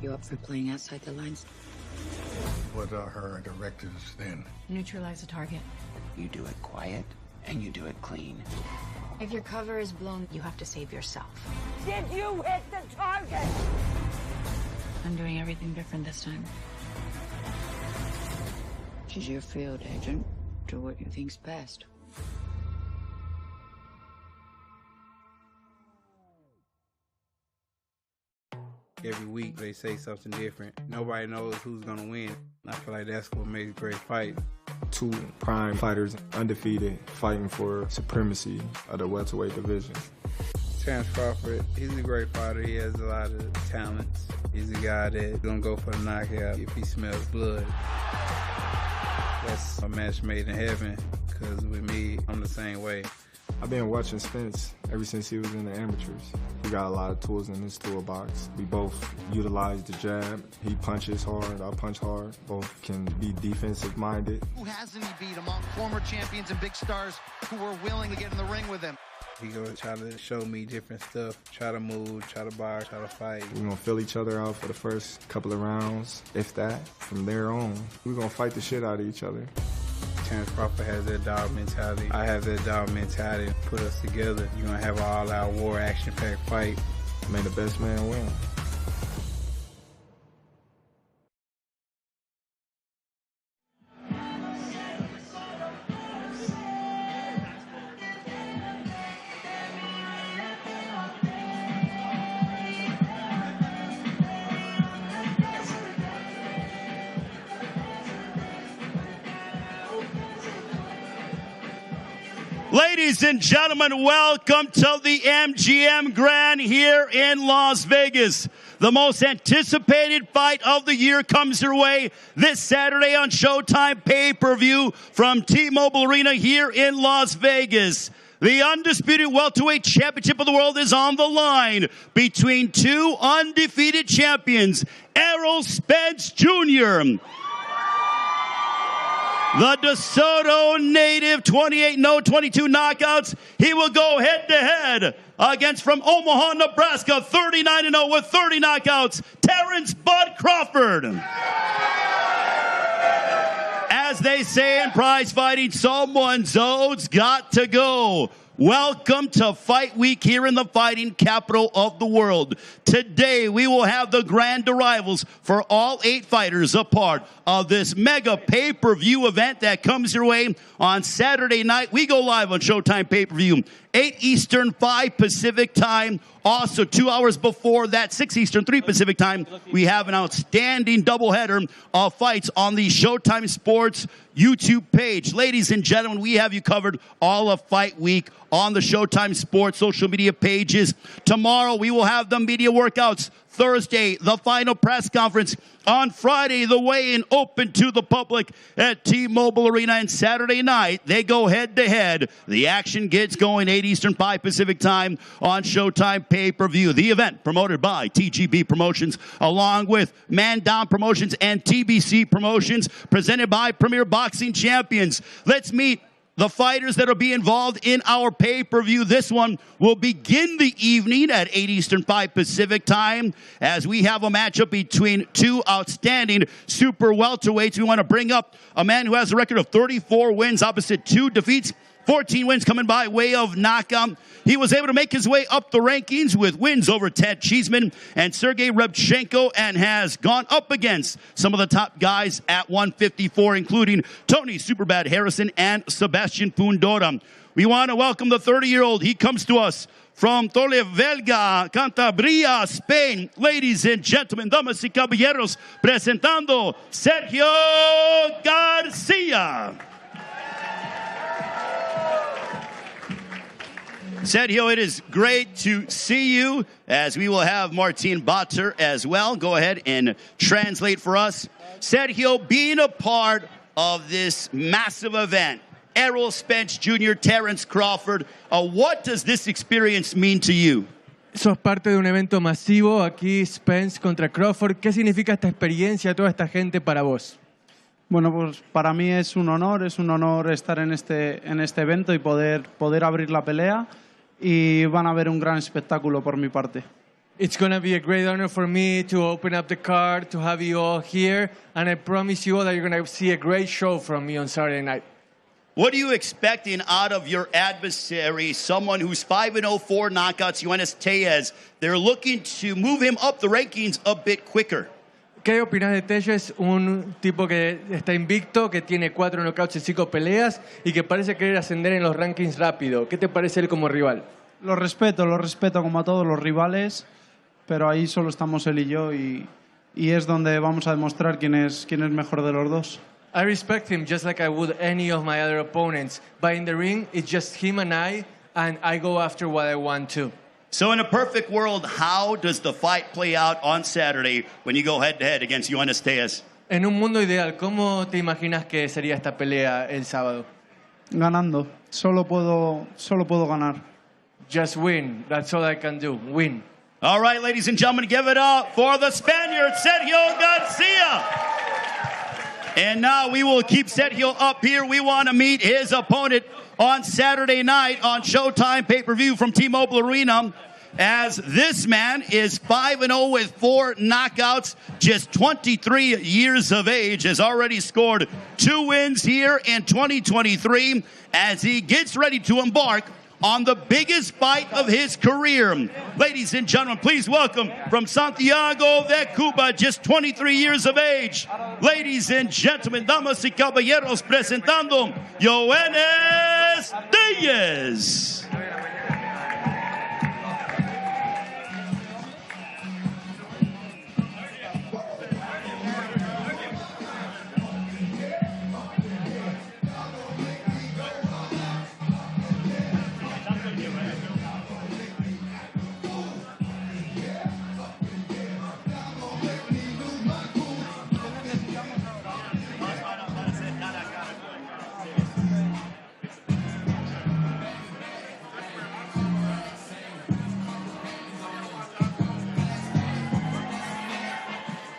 You up for playing outside the lines? What are her directives then? Neutralize the target. You do it quiet, and you do it clean. If your cover is blown, you have to save yourself. Did you hit the target? I'm doing everything different this time. She's your field agent. Do what you think's best. Every week they say something different. Nobody knows who's gonna win. I feel like that's what makes great fight. Two prime fighters, undefeated, fighting for supremacy of the welterweight division. Terence Crawford, he's a great fighter. He has a lot of talents. He's a guy that's gonna go for the knockout if he smells blood. That's a match made in heaven, because with me, I'm the same way. I've been watching Spence ever since he was in the amateurs. He got a lot of tools in his toolbox. We both utilize the jab. He punches hard, I punch hard. Both can be defensive minded. Who hasn't he beat among former champions and big stars who were willing to get in the ring with him? He gonna try to show me different stuff, try to move, try to box, try to fight. We're gonna fill each other out for the first couple of rounds, if that. From there on, we're gonna fight the shit out of each other. Terence Crawford has that dog mentality. I have that dog mentality. Put us together. You're gonna have an all-out war, action-packed fight. May the best man win. Ladies and gentlemen, welcome to the MGM Grand here in Las Vegas. The most anticipated fight of the year comes your way this Saturday on Showtime pay-per-view from T-Mobile Arena here in Las Vegas. The Undisputed Welterweight Championship of the World is on the line between two undefeated champions, Errol Spence Jr., the DeSoto native, 28-0, 22 knockouts. He will go head-to-head against, from Omaha, Nebraska, 39-0 with 30 knockouts, Terence "Bud" Crawford. As they say in prize fighting, someone's oats got to go. Welcome to Fight Week here in the fighting capital of the world. Today, we will have the grand arrivals for all 8 fighters, a part of this mega pay-per-view event that comes your way on Saturday night. We go live on Showtime pay-per-view, 8 Eastern, 5 Pacific time. Also, 2 hours before that, 6 Eastern, 3 Pacific time, we have an outstanding doubleheader of fights on the Showtime Sports YouTube page. Ladies and gentlemen, we have you covered all of Fight Week on the Showtime Sports social media pages. Tomorrow, we will have the media workouts. Thursday, the final press conference. On Friday, the weigh-in open to the public at T-Mobile Arena. And Saturday night, they go head-to-head. The action gets going 8 Eastern, 5 Pacific time on Showtime pay-per-view. The event promoted by TGB Promotions, along with Man Down Promotions and TBC Promotions, presented by Premier Boxing Champions. Let's meet the fighters that will be involved in our pay-per-view. This one will begin the evening at 8 Eastern, 5 Pacific time, as we have a matchup between two outstanding super welterweights. We want to bring up a man who has a record of 34 wins opposite 2 defeats. 14 wins coming by way of knockout. He was able to make his way up the rankings with wins over Ted Cheeseman and Sergey Rebchenko, and has gone up against some of the top guys at 154, including Tony Superbad Harrison and Sebastian Fundora. We want to welcome the 30-year-old. He comes to us from Torrevelga, Cantabria, Spain. Ladies and gentlemen, damas y caballeros, presentando Sergio Garcia. Sergio, it is great to see you, as we will have Martin Bater as well. Go ahead and translate for us. Sergio, being a part of this massive event, Errol Spence Jr., Terence Crawford, what does this experience mean to you? Sos parte de un evento masivo, aquí Spence contra Crawford. ¿Qué significa esta experiencia, toda esta gente para vos? Bueno, pues para mí es un honor estar en este evento y poder abrir la pelea. Y van a ver un gran espectáculo por mi parte. It's going to be a great honor for me to open up the card, to have you all here, and I promise you all that you're going to see a great show from me on Saturday night. What are you expecting out of your adversary, someone who's 5-0, 4 knockouts, Yoenis Tellez? They're looking to move him up the rankings a bit quicker. ¿Qué opinas de Tellez? Un tipo que está invicto, que tiene 4 knockouts en 5 peleas y que parece querer ascender en los rankings rápido. ¿Qué te parece él como rival? Lo respeto como a todos los rivales, pero ahí solo estamos él y yo y es donde vamos a demostrar quién es mejor de los dos. I respect him just like I would any of my other opponents, but in the ring, it's just him and I go after what I want to. So in a perfect world, how does the fight play out on Saturday when you go head-to-head against Yoenis Tellez? En un mundo ideal, ¿cómo te imaginas que sería esta pelea el sábado? Ganando. Solo puedo ganar. Just win. That's all I can do. Win. All right, ladies and gentlemen, give it up for the Spaniard, Sergio Garcia. And now we will keep Sergio up here. We want to meet his opponent on Saturday night on Showtime pay-per-view from T-Mobile Arena, as this man is 5-0 with 4 knockouts, just 23 years of age, has already scored 2 wins here in 2023 as he gets ready to embark on the biggest fight of his career. Ladies and gentlemen, please welcome from Santiago de Cuba, just 23 years of age. Ladies and gentlemen, damas y caballeros, presentando Yoenis Tellez.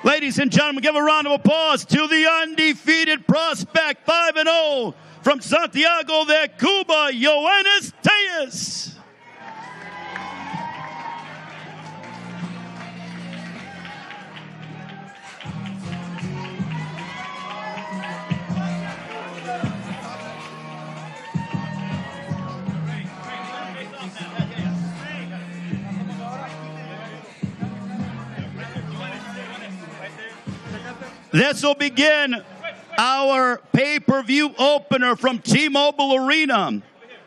Ladies and gentlemen, give a round of applause to the undefeated prospect, 5-0 from Santiago de Cuba, Yoenis Tellez. This will begin our pay-per-view opener from T-Mobile Arena.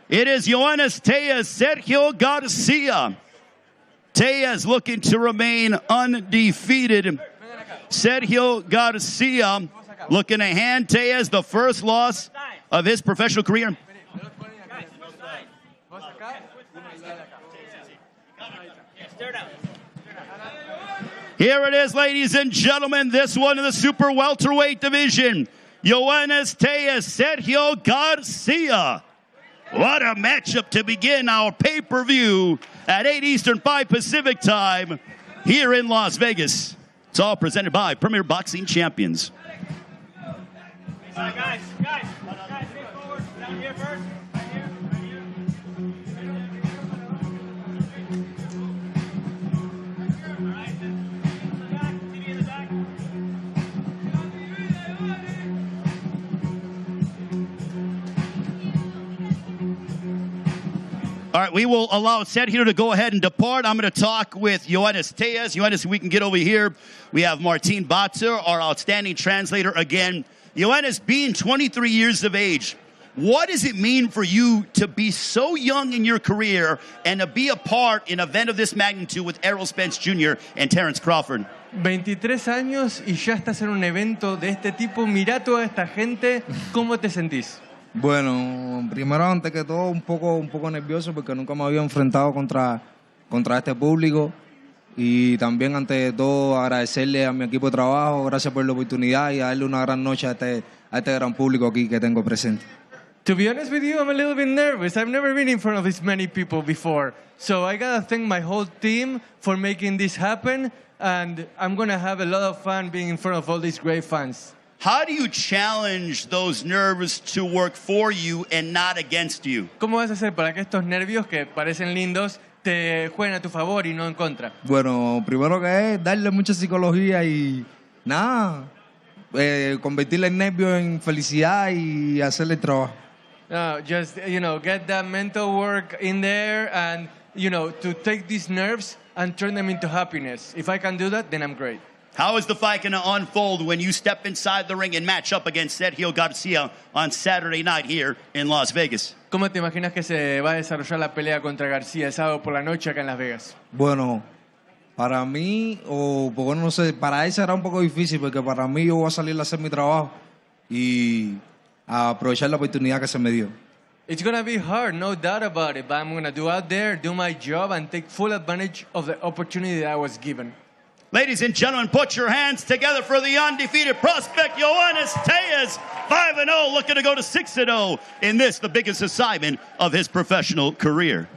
It is Yoenis Tellez, Sergio Garcia. Tellez looking to remain undefeated. Sergio Garcia looking to hand Tellez the first loss of his professional career. Here it is, ladies and gentlemen, this one in the super welterweight division. Yoenis Tellez, Sergio Garcia. What a matchup to begin our pay-per-view at 8 Eastern, 5 Pacific time here in Las Vegas. It's all presented by Premier Boxing Champions. Guys, stay forward. Down here first. All right, we will allow Sergio to go ahead and depart. I'm going to talk with Yoenis Tellez. Yoenis, we can get over here. We have Martin Batzer, our outstanding translator again. Yoenis, being 23 years of age, what does it mean for you to be so young in your career and to be a part in an event of this magnitude with Errol Spence Jr. and Terence Crawford? 23 años y ya estás en un evento de este tipo. Mirá toda esta gente. ¿Cómo te sentís? Bueno, primero, antes que todo, un poco nervioso porque nunca me había enfrentado contra este público. Y también, ante de todo, agradecerle a mi equipo de trabajo, gracias por la oportunidad y darle una gran noche a este gran público aquí que tengo presente. To be honest with you, I'm a little bit nervous. I've never been in front of this many people before. So I gotta thank my whole team for making this happen. And I'm gonna have a lot of fun being in front of all these great fans. How do you challenge those nerves to work for you and not against you? ¿Cómo vas a hacer para que estos nervios que parecen lindos te jueguen a tu favor y no en contra? Bueno, primero que es darle mucha psicología y nada, convertirle el nervio en felicidad y hacerle el trabajo. Just, get that mental work in there and, to take these nerves and turn them into happiness. If I can do that, then I'm great. How is the fight going to unfold when you step inside the ring and match up against Sergio Garcia on Saturday night here in Las Vegas? ¿Cómo te imaginas que se va a desarrollar la pelea contra García el sábado por la noche acá en Las Vegas? Bueno, para mí, bueno, no sé, para él será un poco difícil porque para mí yo voy a salir a hacer mi trabajo y a aprovechar la oportunidad que se me dio. It's going to be hard, no doubt about it, but I'm going to do out there, do my job, and take full advantage of the opportunity that I was given. Ladies and gentlemen, put your hands together for the undefeated prospect, Yoenis Tellez, 5-0, looking to go to 6-0 in this, the biggest assignment of his professional career.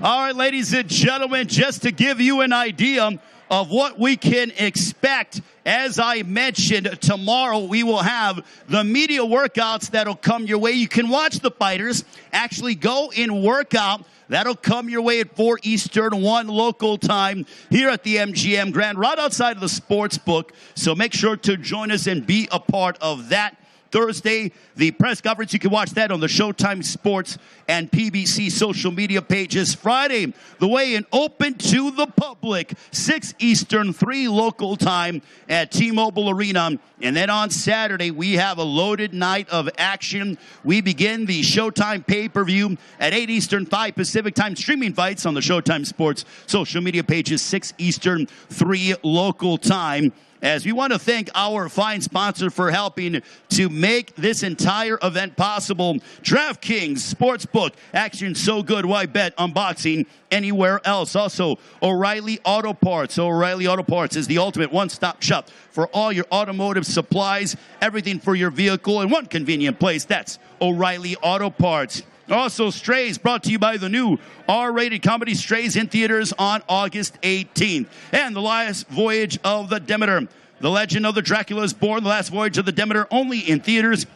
All right, ladies and gentlemen, just to give you an idea of what we can expect, as I mentioned, tomorrow we will have the media workouts that'll come your way. You can watch the fighters actually go and work out. That'll come your way at 4 Eastern, 1 local time here at the MGM Grand, right outside of the sports book. So make sure to join us and be a part of that. Thursday, the press conference, you can watch that on the Showtime Sports and PBC social media pages. Friday, the weigh-in open to the public, 6 Eastern, 3 local time at T-Mobile Arena. And then on Saturday, we have a loaded night of action. We begin the Showtime pay-per-view at 8 Eastern, 5 Pacific time, streaming fights on the Showtime Sports social media pages, 6 Eastern, 3 local time. As we want to thank our fine sponsor for helping to make this entire event possible. DraftKings Sportsbook, action so good, why bet on boxing anywhere else? Also, O'Reilly Auto Parts. O'Reilly Auto Parts is the ultimate one-stop shop for all your automotive supplies, everything for your vehicle in one convenient place. That's O'Reilly Auto Parts. Also, Strays, brought to you by the new R-rated comedy Strays, in theaters on August 18th. And The Last Voyage of the Demeter. The Legend of the Dracula is Born, The Last Voyage of the Demeter, only in theaters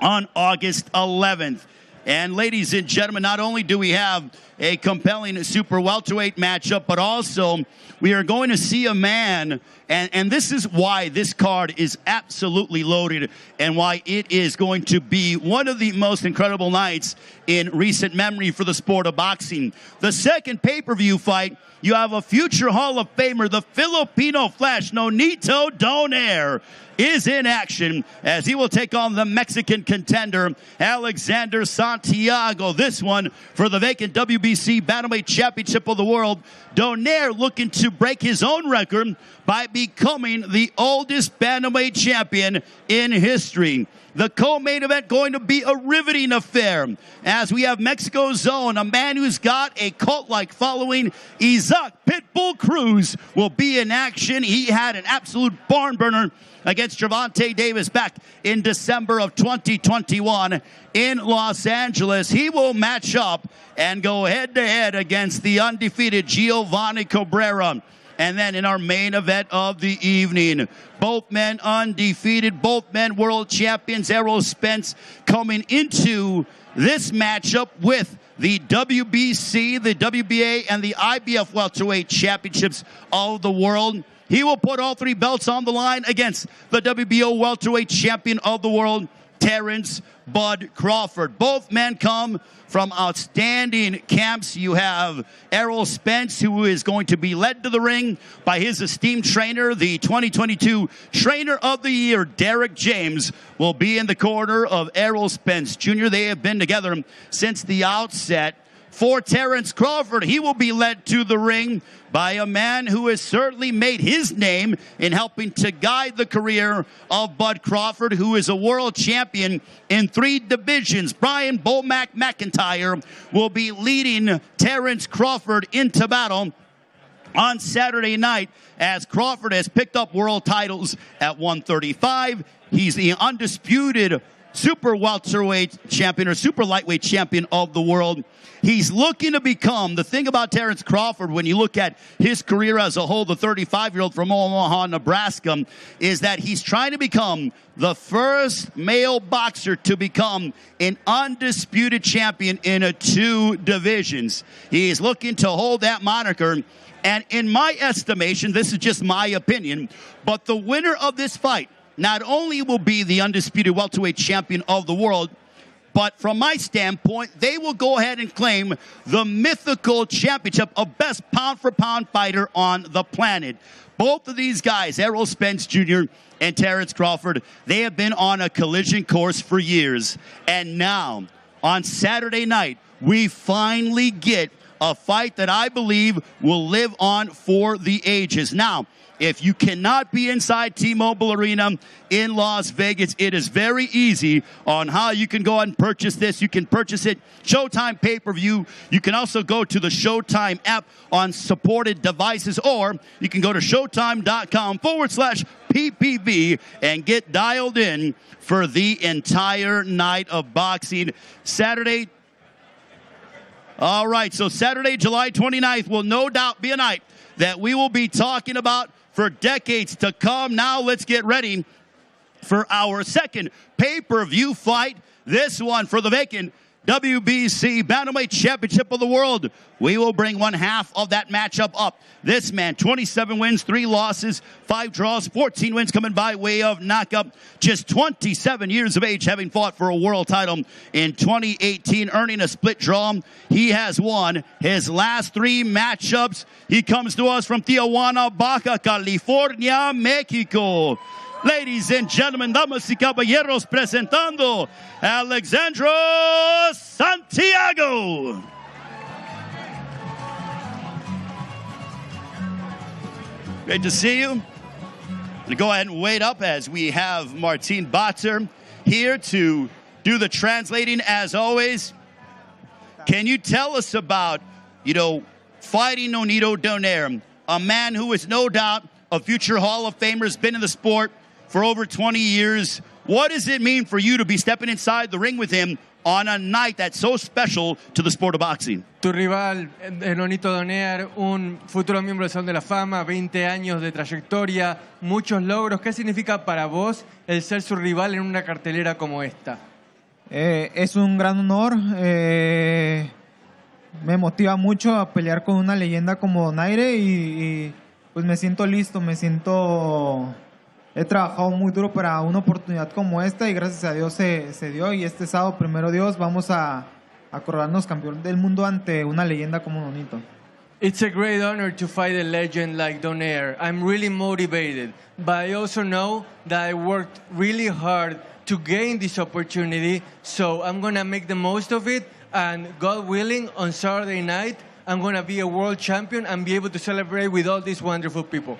on August 11th. And ladies and gentlemen, not only do we have a compelling super welterweight matchup, but also we are going to see a man, and this is why this card is absolutely loaded and why it is going to be one of the most incredible nights in recent memory for the sport of boxing. The second pay-per-view fight, you have a future Hall of Famer, the Filipino Flash, Nonito Donaire, is in action as he will take on the Mexican contender, Alexandro Santiago. This one for the vacant WBC Bantamweight Championship of the World. Donaire looking to break his own record by becoming the oldest Bantamweight champion in history. The co-main event going to be a riveting affair as we have Mexico's own, a man who's got a cult-like following, Isaac Pitbull Cruz, will be in action. He had an absolute barn burner against Gervonta Davis back in December of 2021 in Los Angeles. He will match up and go head-to-head against the undefeated Giovanni Cabrera. And then in our main event of the evening, both men undefeated, both men world champions. Errol Spence coming into this matchup with the WBC, the WBA, and the IBF welterweight championships of the world. He will put all 3 belts on the line against the WBO welterweight champion of the world, Terence Bud Crawford. Both men come from outstanding camps. You have Errol Spence, who is going to be led to the ring by his esteemed trainer, the 2022 Trainer of the Year, Derek James, will be in the corner of Errol Spence Jr. They have been together since the outset. For Terence Crawford, he will be led to the ring by a man who has certainly made his name in helping to guide the career of Bud Crawford, who is a world champion in 3 divisions. Brian Bomac McIntyre will be leading Terence Crawford into battle on Saturday night as Crawford has picked up world titles at 135. He's the undisputed super welterweight champion or super lightweight champion of the world. He's looking to become, the thing about Terence Crawford, when you look at his career as a whole, the 35-year-old from Omaha, Nebraska, is that he's trying to become the first male boxer to become an undisputed champion in 2 divisions. He is looking to hold that moniker. And in my estimation, this is just my opinion, but the winner of this fight not only will be the undisputed welterweight champion of the world, but from my standpoint, they will go ahead and claim the mythical championship of best pound-for-pound fighter on the planet. Both of these guys, Errol Spence Jr. and Terence Crawford, they have been on a collision course for years. And now, on Saturday night, we finally get a fight that I believe will live on for the ages. Now, if you cannot be inside T-Mobile Arena in Las Vegas, it is very easy on how you can go out and purchase this. You can purchase it Showtime pay-per-view. You can also go to the Showtime app on supported devices, or you can go to showtime.com/PPV and get dialed in for the entire night of boxing. Saturday. All right, so Saturday, July 29th will no doubt be a night that we will be talking about for decades to come. Now let's get ready for our second pay-per-view fight. This one for the vacant WBC Bantamweight Championship of the World. We will bring one half of that matchup up. This man, 27 wins, 3 losses, 5 draws, 14 wins coming by way of knockout. Just 27 years of age, having fought for a world title in 2018, earning a split draw. He has won his last 3 matchups. He comes to us from Tijuana, Baja California, Mexico. Ladies and gentlemen, damas y caballeros, presentando Alexandro Santiago. Great to see you. Go ahead and wait up as we have Martin Batzer here to do the translating as always. Can you tell us about, fighting Nonito Donaire, a man who is no doubt a future Hall of Famer, has been in the sport for over 20 years. What does it mean for you to be stepping inside the ring with him on a night that's so special to the sport of boxing? Tu rival, Nonito Donaire, un futuro miembro del Salón de la Fama, 20 años de trayectoria, muchos logros. ¿Qué significa para vos el ser su rival en una cartelera como esta? Es un gran honor. Me motiva mucho a pelear con una leyenda como Donaire y pues me siento listo, he trabajado muy duro para una oportunidad como esta y gracias a Dios se dio, y este sábado, primero Dios, vamos a coronarnos campeón del mundo ante una leyenda como Nonito. It's a great honor to fight a legend like Donaire. I'm really motivated, but I also know that I worked really hard to gain this opportunity, so I'm going to make the most of it, and God willing, on Saturday night, I'm going to be a world champion and be able to celebrate with all these wonderful people.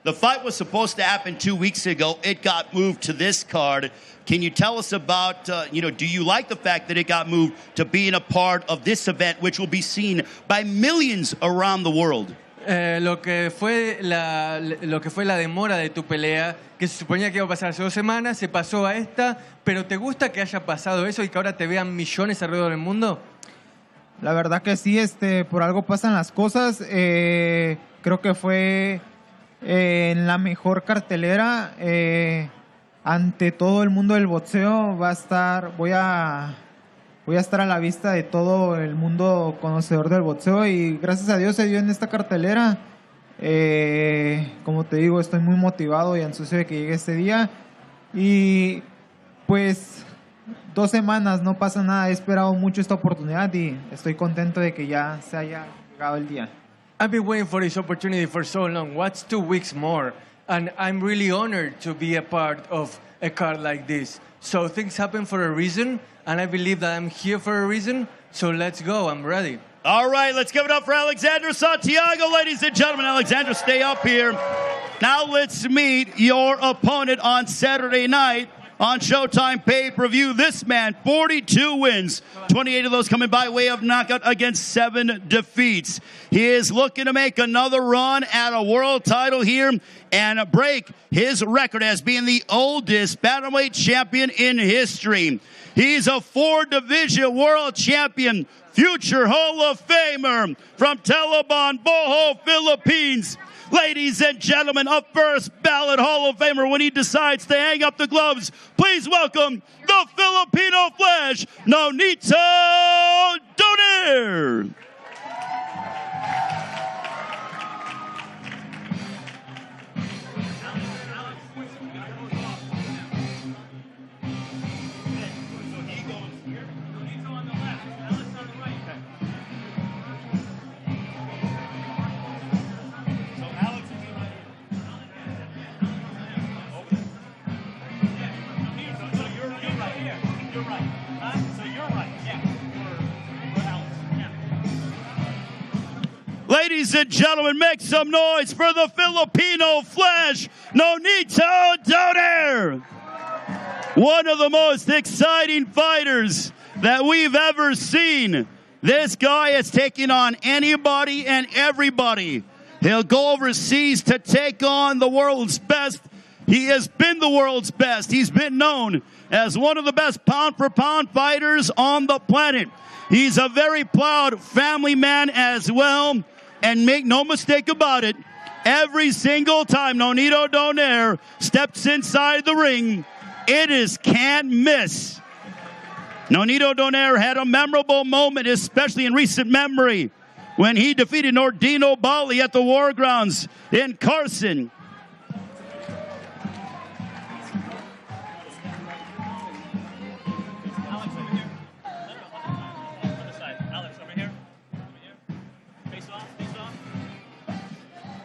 The fight was supposed to happen 2 weeks ago. It got moved to this card. Can you tell us about, do you like the fact that it got moved to being a part of this event, which will be seen by millions around the world? Lo que fue la demora de tu pelea, que se suponía que iba a pasar hace 2 semanas, se pasó a esta, pero ¿te gusta que haya pasado eso y que ahora te vean millones alrededor del mundo? La verdad que sí, por algo pasan las cosas. Creo que fue en la mejor cartelera ante todo el mundo del boxeo. Voy a estar a la vista de todo el mundo conocedor del boxeo y gracias a Dios se dio en esta cartelera. Como te digo, estoy muy motivado y ansioso de que llegue este día y pues 2 semanas, no pasa nada. He esperado mucho esta oportunidad y estoy contento de que ya se haya llegado el día. I've been waiting for this opportunity for so long. What's 2 weeks more? And I'm really honored to be a part of a card like this. So things happen for a reason, and I believe that I'm here for a reason. So let's go. I'm ready. All right, let's give it up for Alexandro Santiago, ladies and gentlemen. Alexandro, stay up here. Now let's meet your opponent on Saturday night. on Showtime pay-per-view. This man, 42 wins, 28 of those coming by way of knockout against 7 defeats. He is looking to make another run at a world title here and break his record as being the oldest bantamweight champion in history. He's a 4-division world champion, future Hall of Famer from Talabon, Bohol, Philippines. Ladies and gentlemen, a first ballot Hall of Famer when he decides to hang up the gloves. Please welcome the Filipino Flash, Nonito Donaire. Ladies and gentlemen, make some noise for the Filipino Flash, Nonito Donaire. One of the most exciting fighters that we've ever seen. This guy is taking on anybody and everybody. He'll go overseas to take on the world's best. He has been the world's best. He's been known as one of the best pound-for-pound fighters on the planet. He's a very proud family man as well. And make no mistake about it, every single time Nonito Donaire steps inside the ring, it is can't miss. Nonito Donaire had a memorable moment, especially in recent memory, when he defeated Nordino Bali at the War Grounds in Carson.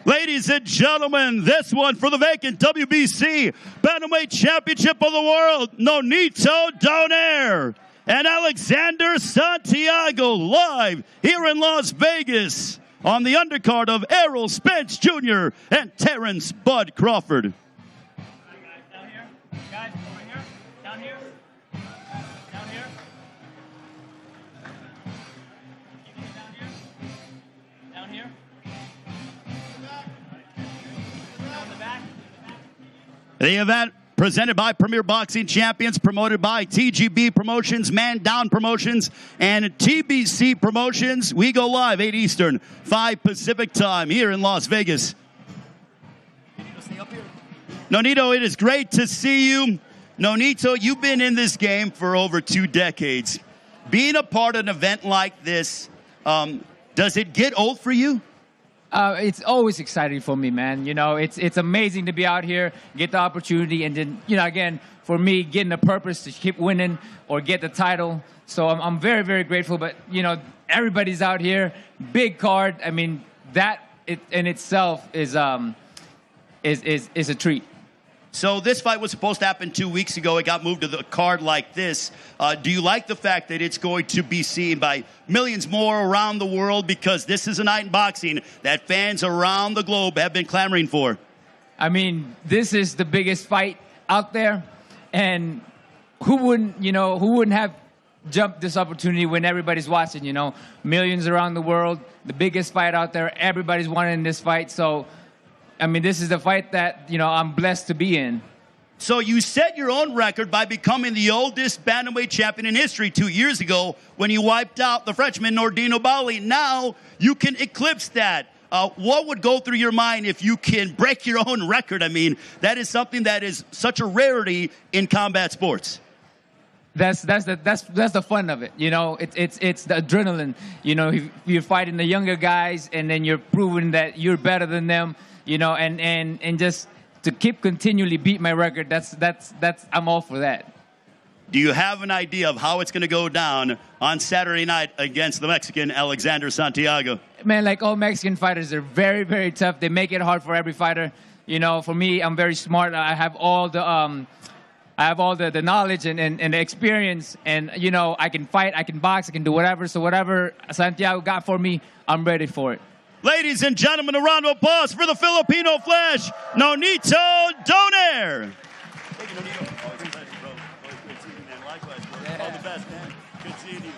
Ladies and gentlemen, this one for the vacant WBC Bantamweight Championship of the World, Nonito Donaire and Alexandro Santiago live here in Las Vegas on the undercard of Errol Spence Jr. and Terence Bud Crawford. Down here. Guys, over here. Down here. Down here. Keep it down here. Down here. The event presented by Premier Boxing Champions, promoted by TGB Promotions, Man Down Promotions, and TBC Promotions. We go live 8 Eastern, 5 Pacific time here in Las Vegas. Nonito, it is great to see you. Nonito, you've been in this game for over 2 decades. Being a part of an event like this, does it get old for you? It's always exciting for me, man. You know, it's amazing to be out here, get the opportunity, and then, you know, again, for me, getting the purpose to keep winning or get the title. So I'm very, very grateful. But, you know, everybody's out here, big card. I mean, that in itself is a treat. So this fight was supposed to happen 2 weeks ago. It got moved to the card like this. Do you like the fact that it's going to be seen by millions more around the world, because this is a night in boxing that fans around the globe have been clamoring for? I mean, this is the biggest fight out there, and who wouldn't have jumped this opportunity when everybody's watching, you know? Millions around the world, the biggest fight out there, everybody's wanting this fight, so I mean, this is the fight that, you know, I'm blessed to be in. So you set your own record by becoming the oldest bantamweight champion in history 2 years ago when you wiped out the Frenchman Nordino Bali. Now you can eclipse that. What would go through your mind if you can break your own record? I mean, that is something that is such a rarity in combat sports. That's the fun of it, you know. It's the adrenaline, you know. You're fighting the younger guys, and then you're proving that you're better than them. You know, and just to keep continually beat my record, that's I'm all for that. Do you have an idea of how it's going to go down on Saturday night against the Mexican Alexandro Santiago? Man, like all Mexican fighters, they're very, very tough. They make it hard for every fighter. You know, for me, I'm very smart. I have all the knowledge and the experience, and you know, I can fight, I can box, I can do whatever. So whatever Santiago got for me, I'm ready for it. Ladies and gentlemen, a round of applause for the Filipino Flash, Nonito Donaire. Thank you, Nonito. All the best, man. Good seeing you.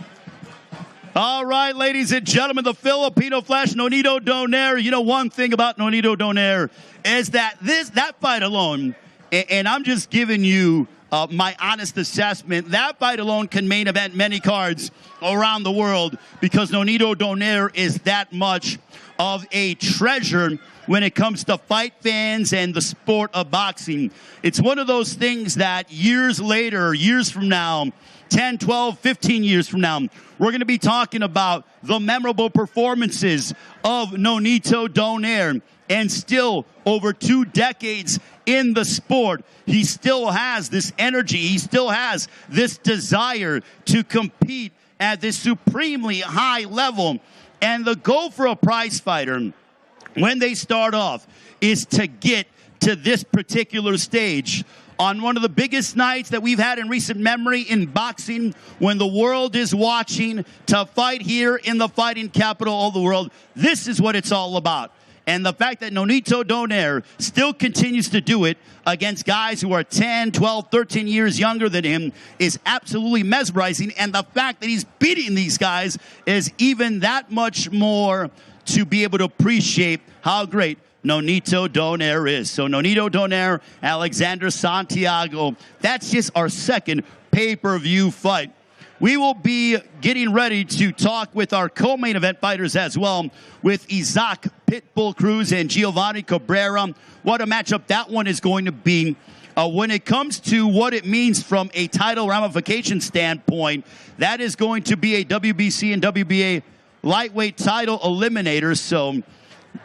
All right, ladies and gentlemen, the Filipino Flash, Nonito Donaire. You know, one thing about Nonito Donaire is that that fight alone, and I'm just giving you my honest assessment, that fight alone can main event many cards around the world because Nonito Donaire is that much of a treasure when it comes to fight fans and the sport of boxing. It's one of those things that years later, years from now, 10, 12, 15 years from now, we're going to be talking about the memorable performances of Nonito Donaire. And still, over 2 decades in the sport, he still has this energy. He still has this desire to compete at this supremely high level. And the goal for a prize fighter, when they start off, is to get to this particular stage. On one of the biggest nights that we've had in recent memory in boxing, when the world is watching, to fight here in the fighting capital of the world, this is what it's all about. And the fact that Nonito Donaire still continues to do it against guys who are 10, 12, 13 years younger than him is absolutely mesmerizing. And the fact that he's beating these guys is even that much more to be able to appreciate how great Nonito Donaire is. So Nonito Donaire, Alexandro Santiago, that's just our second pay-per-view fight. We will be getting ready to talk with our co-main event fighters as well, with Isaac Pitbull Cruz and Giovanni Cabrera. What a matchup that one is going to be. When it comes to what it means from a title ramification standpoint, that is going to be a WBC and WBA lightweight title eliminator. So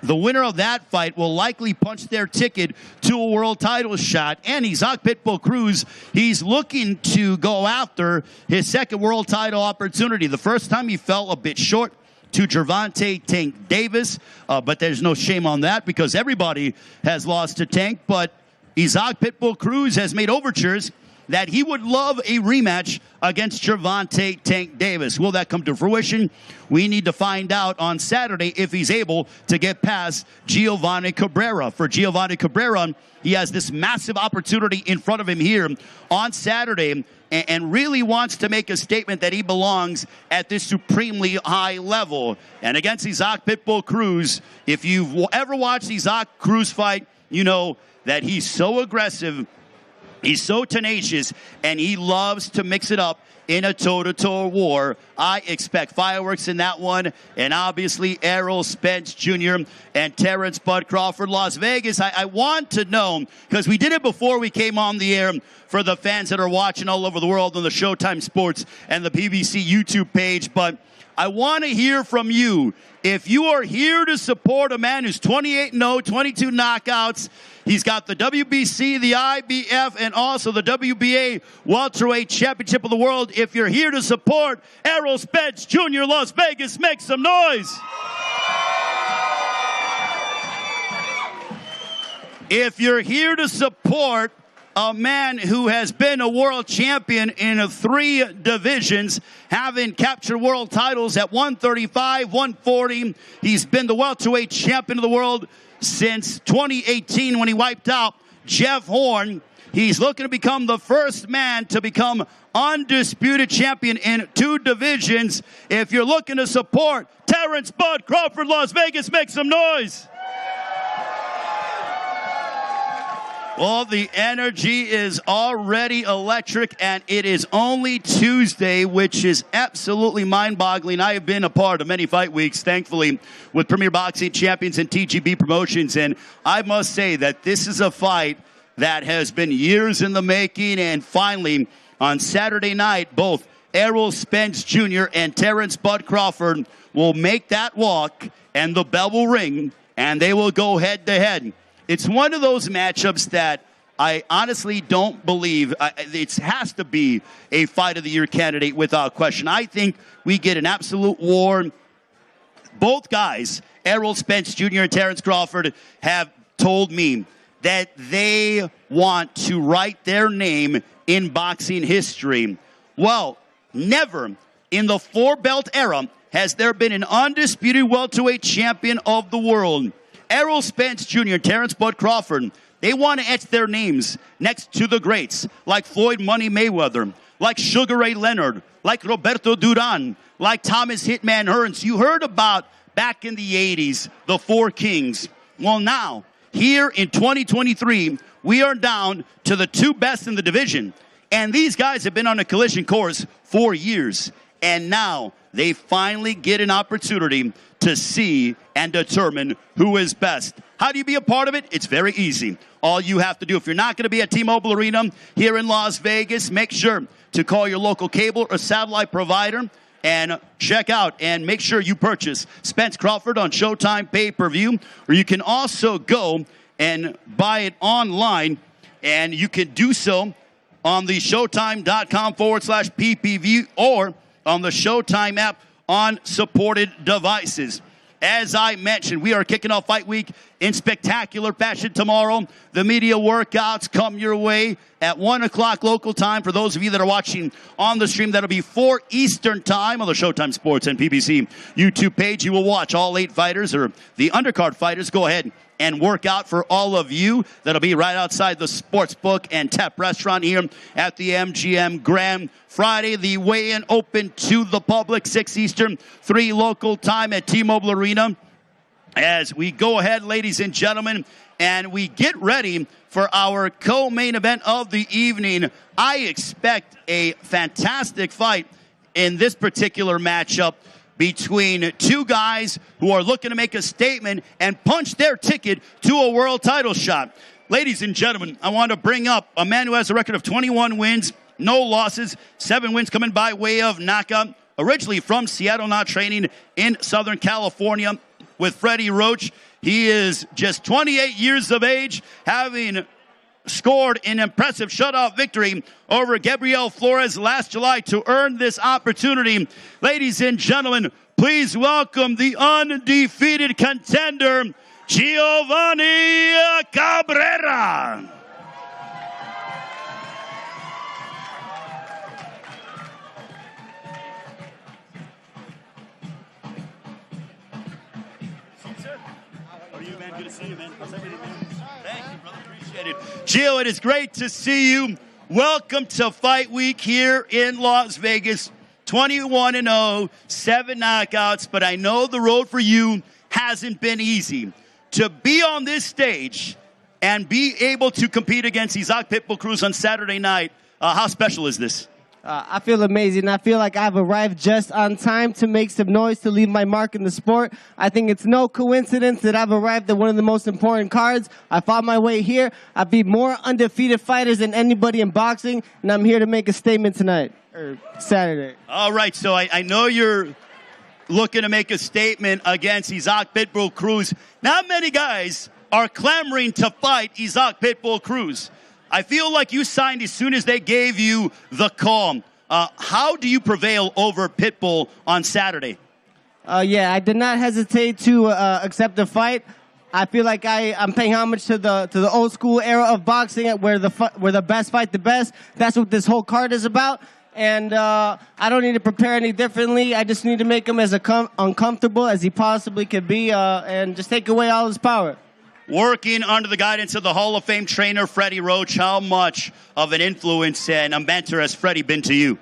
the winner of that fight will likely punch their ticket to a world title shot. And Isaac Pitbull Cruz, he's looking to go after his second world title opportunity. The first time he fell a bit short to Gervonta Tank Davis, but there's no shame on that because everybody has lost to Tank. But Isaac Pitbull Cruz has made overtures that he would love a rematch against Gervonta Tank Davis. Will that come to fruition? We need to find out on Saturday if he's able to get past Giovanni Cabrera. For Giovanni Cabrera, he has this massive opportunity in front of him here on Saturday and really wants to make a statement that he belongs at this supremely high level. And against Isaac Pitbull Cruz, if you've ever watched Isaac Cruz fight, you know that he's so aggressive, he's so tenacious, and he loves to mix it up in a toe-to-toe war. I expect fireworks in that one. And obviously, Errol Spence Jr. and Terence Bud Crawford, Las Vegas. I want to know, because we did it before we came on the air, for the fans that are watching all over the world on the Showtime Sports and the PBC YouTube page. But I want to hear from you. If you are here to support a man who's 28-0, 22 knockouts, he's got the WBC, the IBF, and also the WBA Welterweight Championship of the World. If you're here to support Errol Spence Jr. Las Vegas, make some noise. If you're here to support a man who has been a world champion in 3 divisions, having captured world titles at 135, 140. He's been the welterweight champion of the world since 2018 when he wiped out Jeff Horn. He's looking to become the first man to become undisputed champion in 2 divisions. If you're looking to support Terence Bud Crawford, Las Vegas, make some noise. Well, the energy is already electric, and it is only Tuesday, which is absolutely mind-boggling. I have been a part of many fight weeks, thankfully, with Premier Boxing Champions and TGB Promotions, and I must say that this is a fight that has been years in the making, and finally, on Saturday night, both Errol Spence Jr. and Terence Bud Crawford will make that walk, and the bell will ring, and they will go head-to-head. It's one of those matchups that I honestly don't believe it has to be a Fight of the Year candidate without question. I think we get an absolute war. Both guys, Errol Spence Jr. and Terence Crawford, have told me that they want to write their name in boxing history. Well, never in the 4-belt era has there been an undisputed welterweight champion of the world. Errol Spence Jr. and Terence Bud Crawford, they want to etch their names next to the greats like Floyd Money Mayweather, like Sugar Ray Leonard, like Roberto Duran, like Thomas Hitman Hearns. You heard about back in the 80s, the Four Kings. Well, now, here in 2023, we are down to the 2 best in the division. And these guys have been on a collision course for years. And now they finally get an opportunity to see and determine who is best. How do you be a part of it? It's very easy. All you have to do, if you're not going to be at T-Mobile Arena here in Las Vegas, make sure to call your local cable or satellite provider and check out and make sure you purchase Spence Crawford on Showtime pay-per-view, or you can also go and buy it online, and you can do so on the Showtime.com/PPV or on the Showtime app on supported devices. As I mentioned, we are kicking off Fight Week in spectacular fashion tomorrow. The media workouts come your way at 1 o'clock local time. For those of you that are watching on the stream, that'll be 4 Eastern time on the Showtime Sports and PBC YouTube page. You will watch all 8 fighters, or the undercard fighters, go ahead and work out for all of you. That'll be right outside the Sportsbook and Tap Restaurant here at the MGM Grand. Friday, the weigh-in open to the public, 6 Eastern, 3 local time at T-Mobile Arena. As we go ahead, ladies and gentlemen, and we get ready for our co-main event of the evening. I expect a fantastic fight in this particular matchup between 2 guys who are looking to make a statement and punch their ticket to a world title shot. Ladies and gentlemen, I want to bring up a man who has a record of 21 wins, no losses, 7 wins coming by way of knockout. Originally from Seattle, now training in Southern California with Freddie Roach. He is just 28 years of age, having scored an impressive shutout victory over Gabriel Flores last July to earn this opportunity. Ladies and gentlemen, please welcome the undefeated contender, Giovanni Cabrera. How are you, man? Good to see you, man. How's everything, man? Thank you, brother. Appreciate it. Gio, it is great to see you. Welcome to Fight Week here in Las Vegas. 21-0, 7 knockouts, but I know the road for you hasn't been easy. To be on this stage and be able to compete against Isaac Pitbull Cruz on Saturday night, how special is this? I feel amazing. I feel like I've arrived just on time to make some noise, to leave my mark in the sport. I think it's no coincidence that I've arrived at one of the most important cards. I fought my way here. I beat more undefeated fighters than anybody in boxing, and I'm here to make a statement tonight, or Saturday. All right, so I know you're looking to make a statement against Isaac Pitbull Cruz. Not many guys are clamoring to fight Isaac Pitbull Cruz. I feel like you signed as soon as they gave you the call. How do you prevail over Pitbull on Saturday? Yeah, I did not hesitate to accept the fight. I feel like I'm paying homage to the old school era of boxing, where the best fight the best. That's what this whole card is about. And I don't need to prepare any differently. I just need to make him as uncomfortable as he possibly could be, and just take away all his power. Working under the guidance of the Hall of Fame trainer, Freddie Roach, how much of an influence and a mentor has Freddie been to you?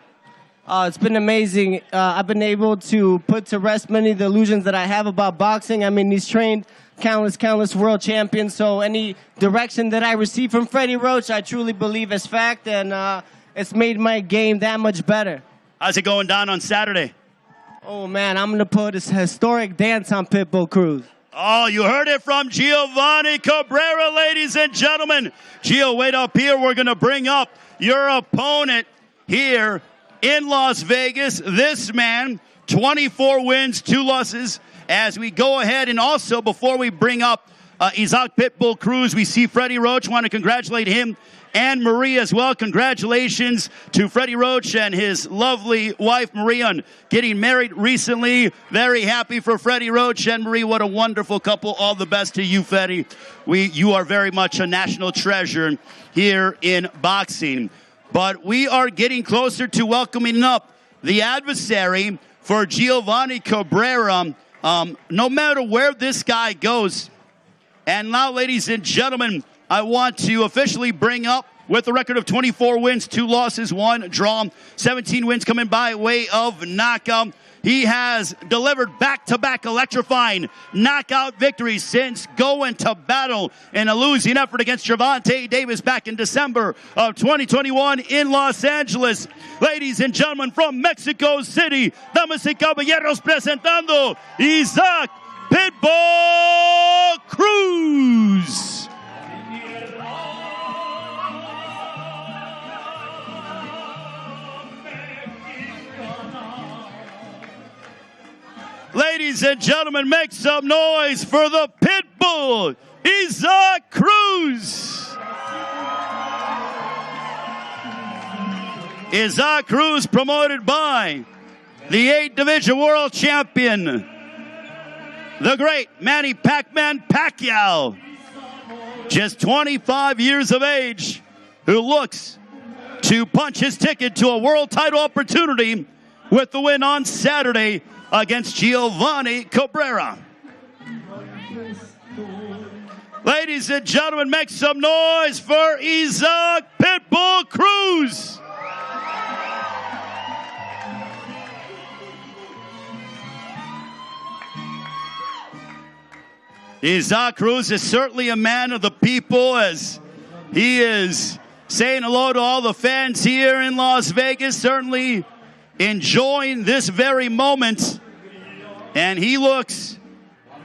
It's been amazing. I've been able to put to rest many of the illusions that I have about boxing. I mean, he's trained countless world champions, so any direction that I receive from Freddie Roach, I truly believe is fact, and it's made my game that much better. How's it going down on Saturday? Oh, man, I'm going to put this historic dance on Pitbull Cruz. Oh, you heard it from Giovanni Cabrera, ladies and gentlemen. Gio, wait up here. We're going to bring up your opponent here in Las Vegas. This man, 24 wins, 2 losses. As we go ahead, and also before we bring up Isaac Pitbull Cruz, we see Freddie Roach. Want to congratulate him and Marie as well. Congratulations to Freddie Roach and his lovely wife, Marie, on getting married recently. Very happy for Freddie Roach and Marie. What a wonderful couple. All the best to you, Freddie. You are very much a national treasure here in boxing. But we are getting closer to welcoming up the adversary for Giovanni Cabrera. No matter where this guy goes. And now, ladies and gentlemen, I want to officially bring up with a record of 24 wins, 2 losses, 1 draw, 17 wins coming by way of knockout. He has delivered back-to-back electrifying knockout victories since going to battle in a losing effort against Gervonta Davis back in December of 2021 in Los Angeles. Ladies and gentlemen, from Mexico City, damas y caballeros, presentando Isaac Pitbull Cruz. Ladies and gentlemen, make some noise for the Pitbull, Isaac Cruz. Isaac Cruz, promoted by the 8th Division World Champion, the great Manny Pac-Man Pacquiao. Just 25 years of age, who looks to punch his ticket to a world title opportunity with the win on Saturday against Giovanni Cabrera. Ladies and gentlemen, make some noise for Isaac Pitbull Cruz. Isaac Cruz is certainly a man of the people, as he is saying hello to all the fans here in Las Vegas, certainly enjoying this very moment. And he looks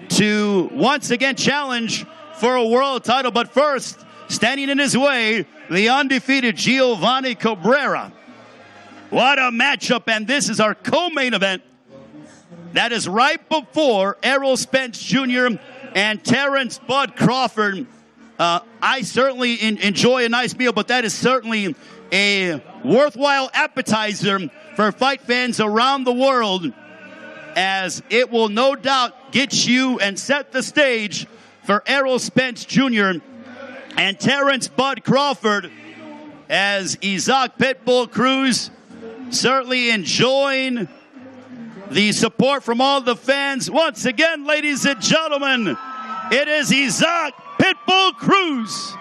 to once again challenge for a world title. But first, standing in his way, the undefeated Giovanni Cabrera. What a matchup, and this is our co-main event. That is right before Errol Spence Jr. and Terence Bud Crawford. I certainly enjoy a nice meal, but that is certainly a worthwhile appetizer for fight fans around the world, as it will no doubt get you and set the stage for Errol Spence Jr. and Terence Bud Crawford, as Isaac Pitbull Cruz certainly enjoying the support from all the fans. Once again, ladies and gentlemen, it is Isaac Pitbull Cruz.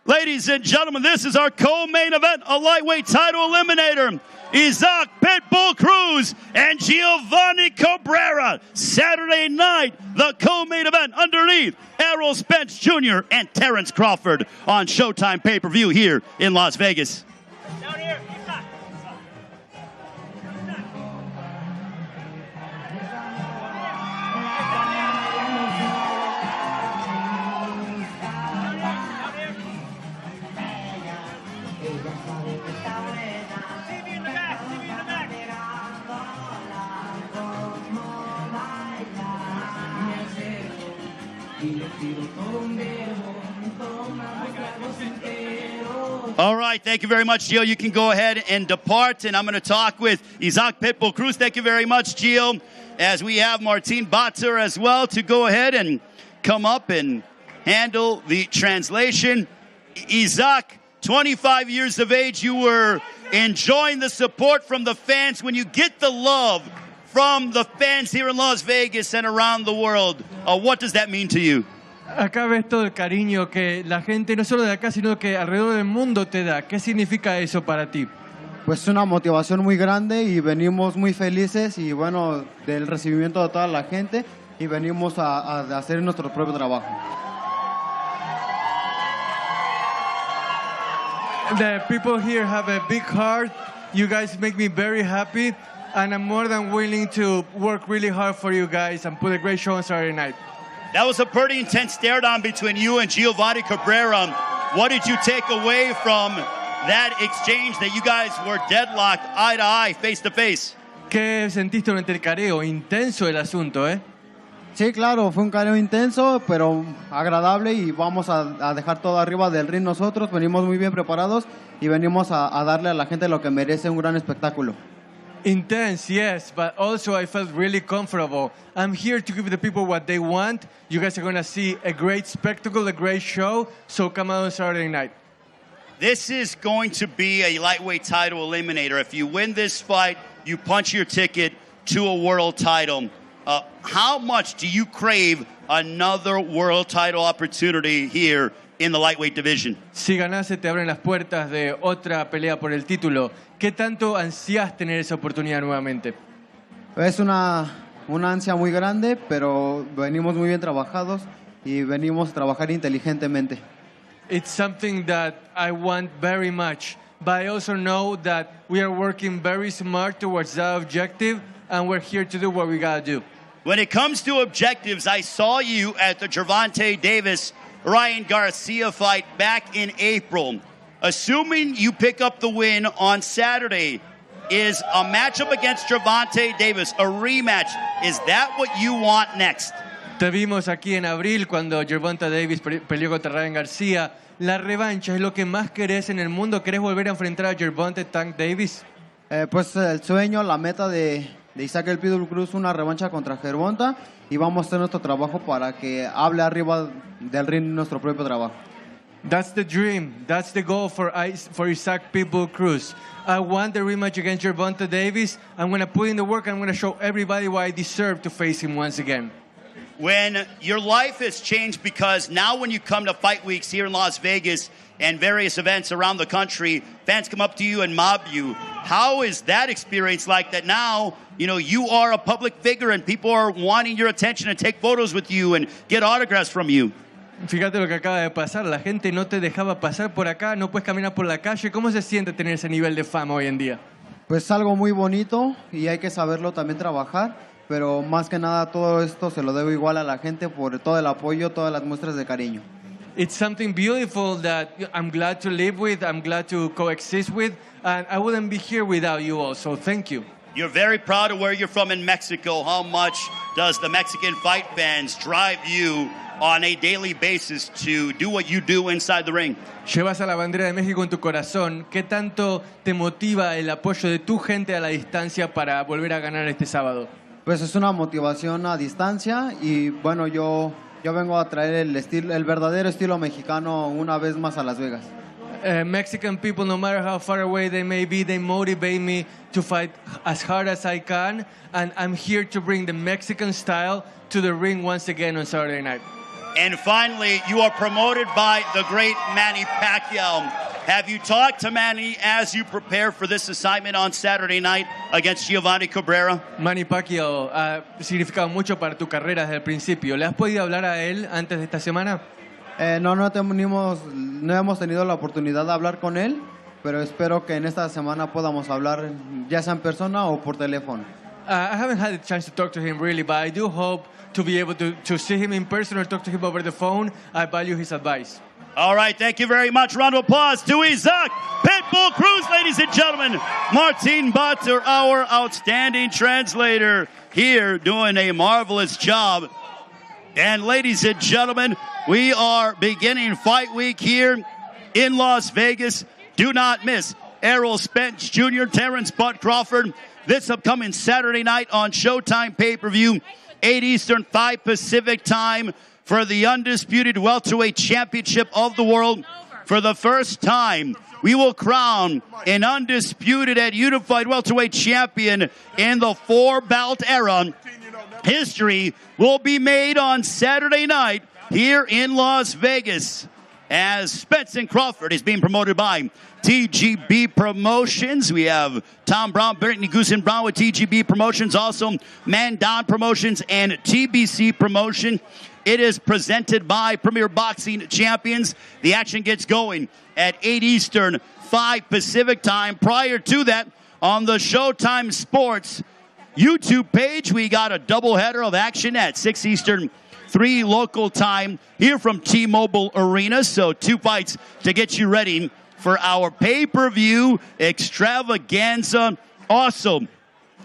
Ladies and gentlemen, this is our co-main event, a lightweight title eliminator. Isaac Pitbull Cruz and Giovanni Cabrera. Saturday night, the co-main event underneath Errol Spence Jr. and Terence Crawford on Showtime pay-per-view here in Las Vegas. Down here. All right, thank you very much, Gio. You can go ahead and depart, and I'm going to talk with Isaac Pitbull Cruz. Thank you very much, Gio, as we have Martin Batzer as well to go ahead and come up and handle the translation. Isaac, 25 years of age, you were enjoying the support from the fans. When you get the love from the fans here in Las Vegas and around the world, what does that mean to you? Acá ves todo el cariño que la gente, no solo de acá, sino que alrededor del mundo te da. ¿Qué significa eso para ti? Pues es una motivación muy grande y venimos muy felices y bueno, del recibimiento de toda la gente y venimos a hacer nuestro propio trabajo. The people here have a big heart. You guys make me very happy, and I'm more than willing to work really hard for you guys and put a great show on Saturday night. That was a pretty intense stare-down between you and Giovanni Cabrera. What did you take away from that exchange that you guys were deadlocked, eye to eye, face to face? ¿Qué sentiste durante el careo? Intenso el asunto, ¿eh? Sí, claro, fue un careo intenso, pero agradable y vamos a dejar todo arriba del ring nosotros. Venimos muy bien preparados y venimos a darle a la gente lo que merece, un gran espectáculo. Intense, yes, but also I felt really comfortable. I'm here to give the people what they want. You guys are going to see a great spectacle, a great show, so come out on Saturday night. This is going to be a lightweight title eliminator. If you win this fight, you punch your ticket to a world title. How much do you crave another world title opportunity here in the lightweight division? Si ganas, se te abren las puertas de otra pelea por el título. ¿Qué tanto ansías tener esa oportunidad nuevamente? Es una ansia muy grande, pero venimos muy bien trabajados y venimos a trabajar inteligentemente. It's something that I want very much, but I also know that we are working very smart towards that objective, and we're here to do what we gotta do. When it comes to objectives, I saw you at the Gervonta Davis-Ryan Garcia fight back in April. Assuming you pick up the win on Saturday, is a matchup against Gervonta Davis, a rematch, is that what you want next? Te vimos aquí en abril cuando Gervonta Davis peleó contra Ryan Garcia. La revancha es lo que más querés en el mundo. ¿Querés volver a enfrentar a Gervonta Tank Davis? Pues el sueño, la meta de Isaac el Pitbull Cruz, una revancha contra Gervonta, y vamos a hacer nuestro trabajo para que hable arriba del ring nuestro propio trabajo. That's the dream. That's the goal for Isaac Pitbull Cruz. I want the rematch against Gervonta Davis. I'm going to put in the work. I'm going to show everybody why I deserve to face him once again. When your life has changed, because now when you come to fight weeks here in Las Vegas and various events around the country, fans come up to you and mob you. How is that experience like that now, you are a public figure and people are wanting your attention and take photos with you and get autographs from you? Fíjate lo que acaba de pasar. La gente no te dejaba pasar por acá, no puedes caminar por la calle. ¿Cómo se siente tener ese nivel de fama hoy en día? Pues algo muy bonito y hay que saberlo también trabajar, pero más que nada todo esto se lo debo igual a la gente por todo el apoyo, todas las muestras de cariño. It's something beautiful that I'm glad to live with, I'm glad to coexist with, and I wouldn't be here without you all, so thank you. You're very proud of where you're from in Mexico. How much does the Mexican fight fans drive you on a daily basis to do what you do inside the ring? Llevas a la bandera de México en tu corazón. ¿Qué tanto te motiva el apoyo de tu gente a la distancia para volver a ganar este sábado? Pues es una motivación a distancia y bueno, yo vengo a traer el verdadero estilo mexicano una vez más a Las Vegas. Mexican people, no matter how far away they may be, they motivate me to fight as hard as I can, and I'm here to bring the Mexican style to the ring once again on Saturday night. And finally, you are promoted by the great Manny Pacquiao. Have you talked to Manny as you prepare for this assignment on Saturday night against Giovanni Cabrera? Manny Pacquiao ha significado mucho para tu carrera desde el principio. ¿Le has podido hablar a él antes de esta semana? No hemos tenido la oportunidad de hablar con él, pero espero que en esta semana podamos hablar ya sea en persona o por teléfono. I haven't had a chance to talk to him really, but I do hope to be able to see him in person or talk to him over the phone. I value his advice. All right, thank you very much. Round of applause to Isaac Pitbull Cruz, ladies and gentlemen. Martin Butter, our outstanding translator, here doing a marvelous job. And ladies and gentlemen, we are beginning fight week here in Las Vegas. Do not miss Errol Spence Jr., Terence Crawford, this upcoming Saturday night on Showtime pay-per-view, 8 Eastern, 5 Pacific time, for the Undisputed Welterweight Championship of the world. For the first time, we will crown an Undisputed and Unified Welterweight Champion in the 4-belt era. History will be made on Saturday night here in Las Vegas, as Spence and Crawford is being promoted by TGB Promotions. We have Tom Brown, Brittany Goosen Brown with TGB Promotions, also Mandon Promotions and TBC Promotion. It is presented by Premier Boxing Champions. The action gets going at 8 Eastern, 5 Pacific time. Prior to that, on the Showtime Sports YouTube page, we got a doubleheader of action at 6 Eastern, 3 local time here from T-Mobile Arena. So 2 fights to get you ready for our pay-per-view extravaganza. Also,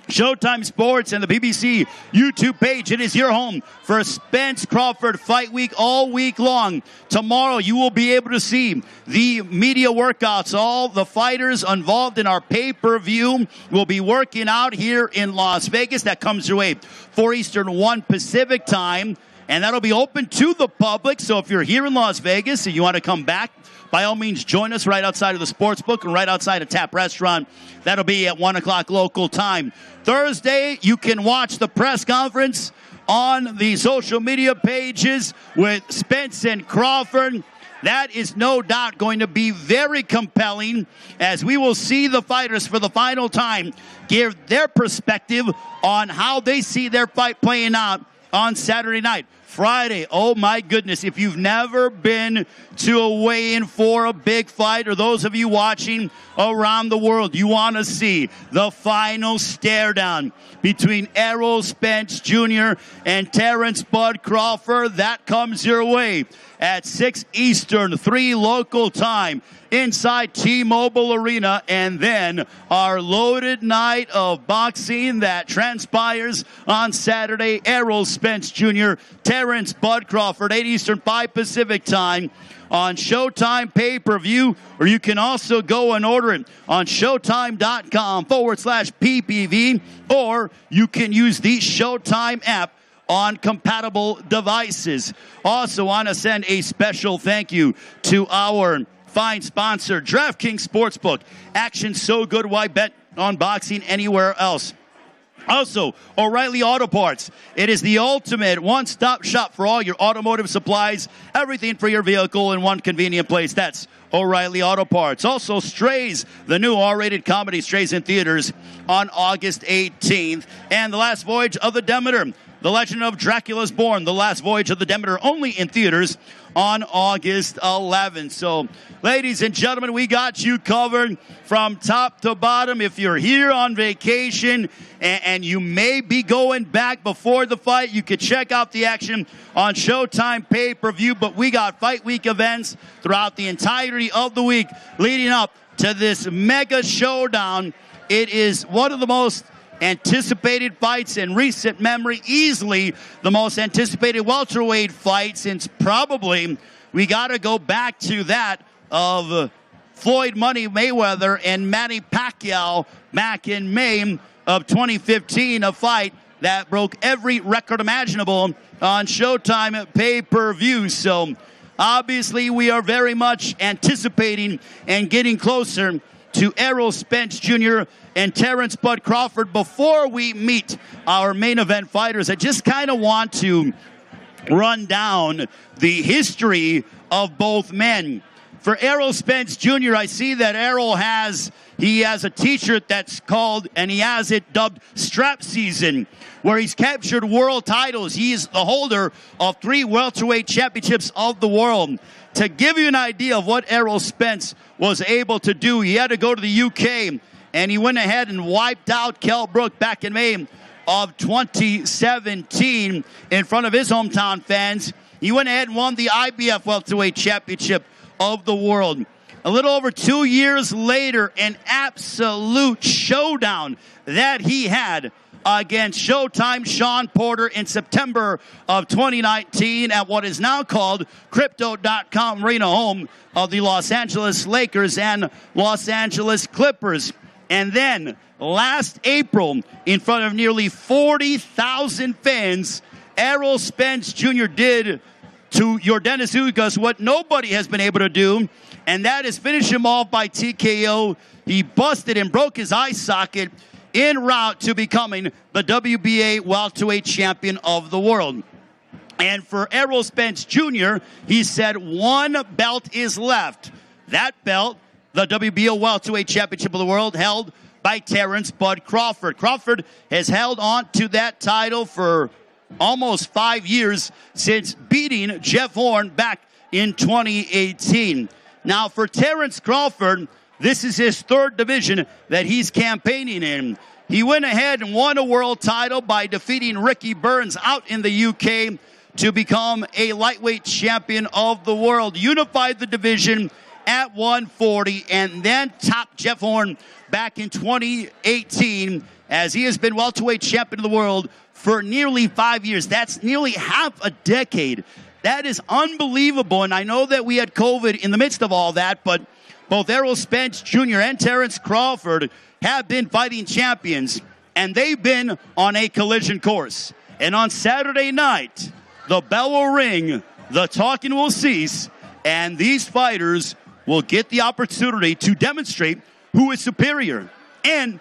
Showtime Sports and the BBC YouTube page. It is your home for Spence Crawford Fight Week all week long. Tomorrow you will be able to see the media workouts. All the fighters involved in our pay-per-view will be working out here in Las Vegas. That comes your way 4 Eastern, 1 Pacific time. And that'll be open to the public. So if you're here in Las Vegas and you want to come back, by all means, join us right outside of the sports book and right outside of Tap Restaurant. That'll be at 1 o'clock local time. Thursday, you can watch the press conference on the social media pages with Spence and Crawford. That is no doubt going to be very compelling as we will see the fighters for the final time give their perspective on how they see their fight playing out on Saturday night. Friday, oh my goodness, if you've never been to a weigh-in for a big fight, or those of you watching around the world, you want to see the final stare-down between Errol Spence Jr. and Terence Bud Crawford, that comes your way at 6 Eastern, 3 local time, inside T-Mobile Arena, and then our loaded night of boxing that transpires on Saturday. Errol Spence Jr., Terence Bud Crawford, 8 Eastern, 5 Pacific time on Showtime pay-per-view, or you can also go and order it on showtime.com/PPV, or you can use the Showtime app on compatible devices. Also want to send a special thank you to our fine sponsor, DraftKings Sportsbook. Action so good, why bet on boxing anywhere else? Also, O'Reilly Auto Parts. It is the ultimate one-stop shop for all your automotive supplies, everything for your vehicle in one convenient place. That's O'Reilly Auto Parts. Also, Strays, the new R-rated comedy, Strays in theaters on August 18th. And The Last Voyage of the Demeter, The Legend of Dracula's Born, The Last Voyage of the Demeter, only in theaters on August 11th. So, ladies and gentlemen, we got you covered from top to bottom. If you're here on vacation and you may be going back before the fight, you could check out the action on Showtime pay-per-view. But we got Fight Week events throughout the entirety of the week leading up to this mega showdown. It is one of the most anticipated fights in recent memory, easily the most anticipated welterweight fight since probably we got to go back to that of Floyd Money Mayweather and Manny Pacquiao back in May of 2015, a fight that broke every record imaginable on Showtime pay-per-view. So obviously we are very much anticipating and getting closer to Errol Spence Jr. and Terence Bud Crawford. Before we meet our main event fighters, I just kind of want to run down the history of both men. For Errol Spence Jr., I see that Errol has a t-shirt that's called, and he has it dubbed Strap Season, where he's captured world titles. He is the holder of 3 welterweight championships of the world. To give you an idea of what Errol Spence was able to do, he had to go to the UK, and he went ahead and wiped out Kell Brook back in May of 2017 in front of his hometown fans. He went ahead and won the IBF welterweight championship of the world. A little over 2 years later, an absolute showdown that he had against Showtime Sean Porter in September of 2019 at what is now called Crypto.com Arena, home of the Los Angeles Lakers and Los Angeles Clippers. And then last April, in front of nearly 40,000 fans, Errol Spence Jr. did to Yoenis Tellez what nobody has been able to do, and that is finish him off by TKO. He busted and broke his eye socket en route to becoming the WBA welterweight champion of the world. And for Errol Spence Jr., he said one belt is left. That belt, the WBO welterweight championship of the world, held by Terence Bud Crawford. Crawford has held on to that title for almost 5 years since beating Jeff Horn back in 2018. Now for Terence Crawford, this is his 3rd division that he's campaigning in. He went ahead and won a world title by defeating Ricky Burns out in the UK to become a lightweight champion of the world. Unified the division at 140 and then topped Jeff Horn back in 2018 as he has been welterweight champion of the world for nearly 5 years. That's nearly half a decade. That is unbelievable, and I know that we had COVID in the midst of all that, but both Errol Spence Jr. and Terence Crawford have been fighting champions, and they've been on a collision course. And on Saturday night, the bell will ring, the talking will cease, and these fighters will get the opportunity to demonstrate who is superior. And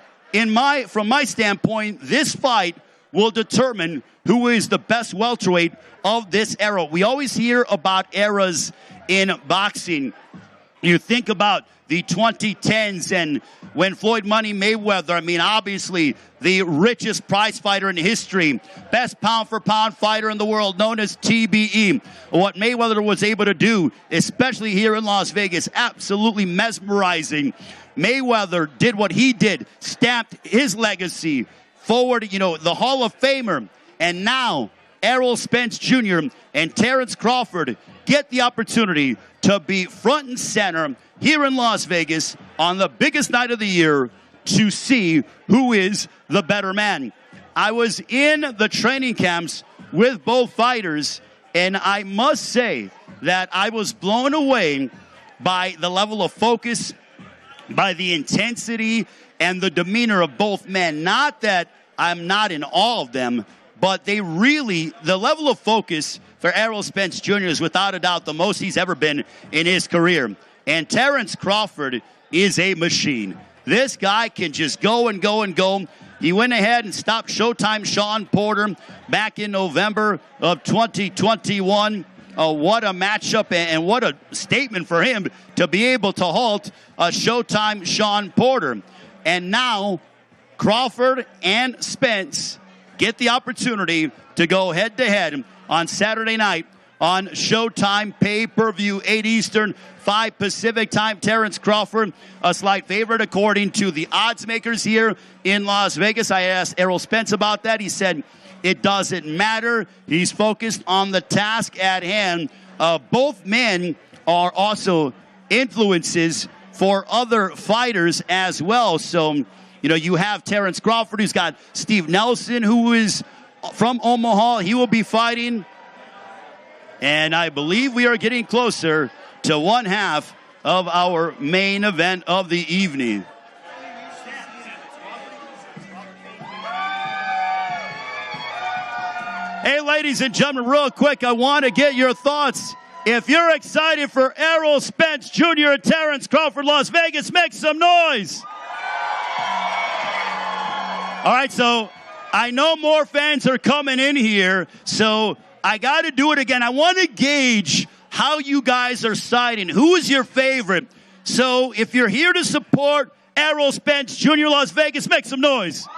from my standpoint, this fight will determine who is the best welterweight of this era. We always hear about eras in boxing. You think about the 2010s and when Floyd Money Mayweather, I mean, obviously the richest prize fighter in history, best pound-for-pound fighter in the world, known as TBE. What Mayweather was able to do, especially here in Las Vegas, absolutely mesmerizing. Mayweather did what he did, stamped his legacy forward, you know, the Hall of Famer. And now Errol Spence Jr. and Terence Crawford get the opportunity to be front and center here in Las Vegas on the biggest night of the year to see who is the better man. I was in the training camps with both fighters, and I must say that I was blown away by the level of focus, by the intensity and the demeanor of both men. Not that I'm not in awe of them, but they really, the level of focus for Errol Spence Jr. is without a doubt the most he's ever been in his career. And Terence Crawford is a machine. This guy can just go and go and go. He went ahead and stopped Showtime Shawn Porter back in November of 2021. What a matchup and what a statement for him to be able to halt Showtime Shawn Porter. And now Crawford and Spence get the opportunity to go head-to-head on Saturday night on Showtime pay-per-view, 8 Eastern, 5 Pacific time. Terence Crawford, a slight favorite according to the odds makers here in Las Vegas. I asked Errol Spence about that. He said it doesn't matter. He's focused on the task at hand. Both men are also influences for other fighters as well. So, you know, you have Terence Crawford, who's got Steve Nelson, who is from Omaha. He will be fighting. And I believe we are getting closer to one half of our main event of the evening. Hey, ladies and gentlemen, real quick, I want to get your thoughts. If you're excited for Errol Spence Jr. and Terence Crawford, Las Vegas, make some noise. All right, so I know more fans are coming in here, so I got to do it again. I want to gauge how you guys are siding. Who is your favorite? So if you're here to support Errol Spence Jr. Las Vegas, make some noise.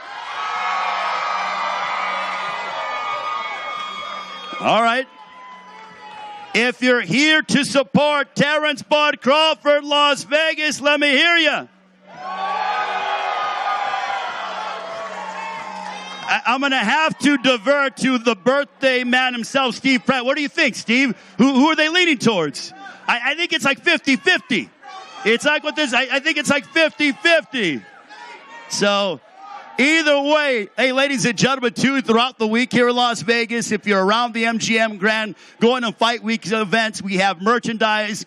All right. If you're here to support Terence Bud Crawford Las Vegas, let me hear you. I'm going to have to divert to the birthday man himself, Steve Pratt. What do you think, Steve? Who are they leaning towards? I think it's like 50-50. It's like what this, I think it's like 50-50. So either way, hey, ladies and gentlemen, too, throughout the week here in Las Vegas, if you're around the MGM Grand, going to Fight Week events, we have merchandise.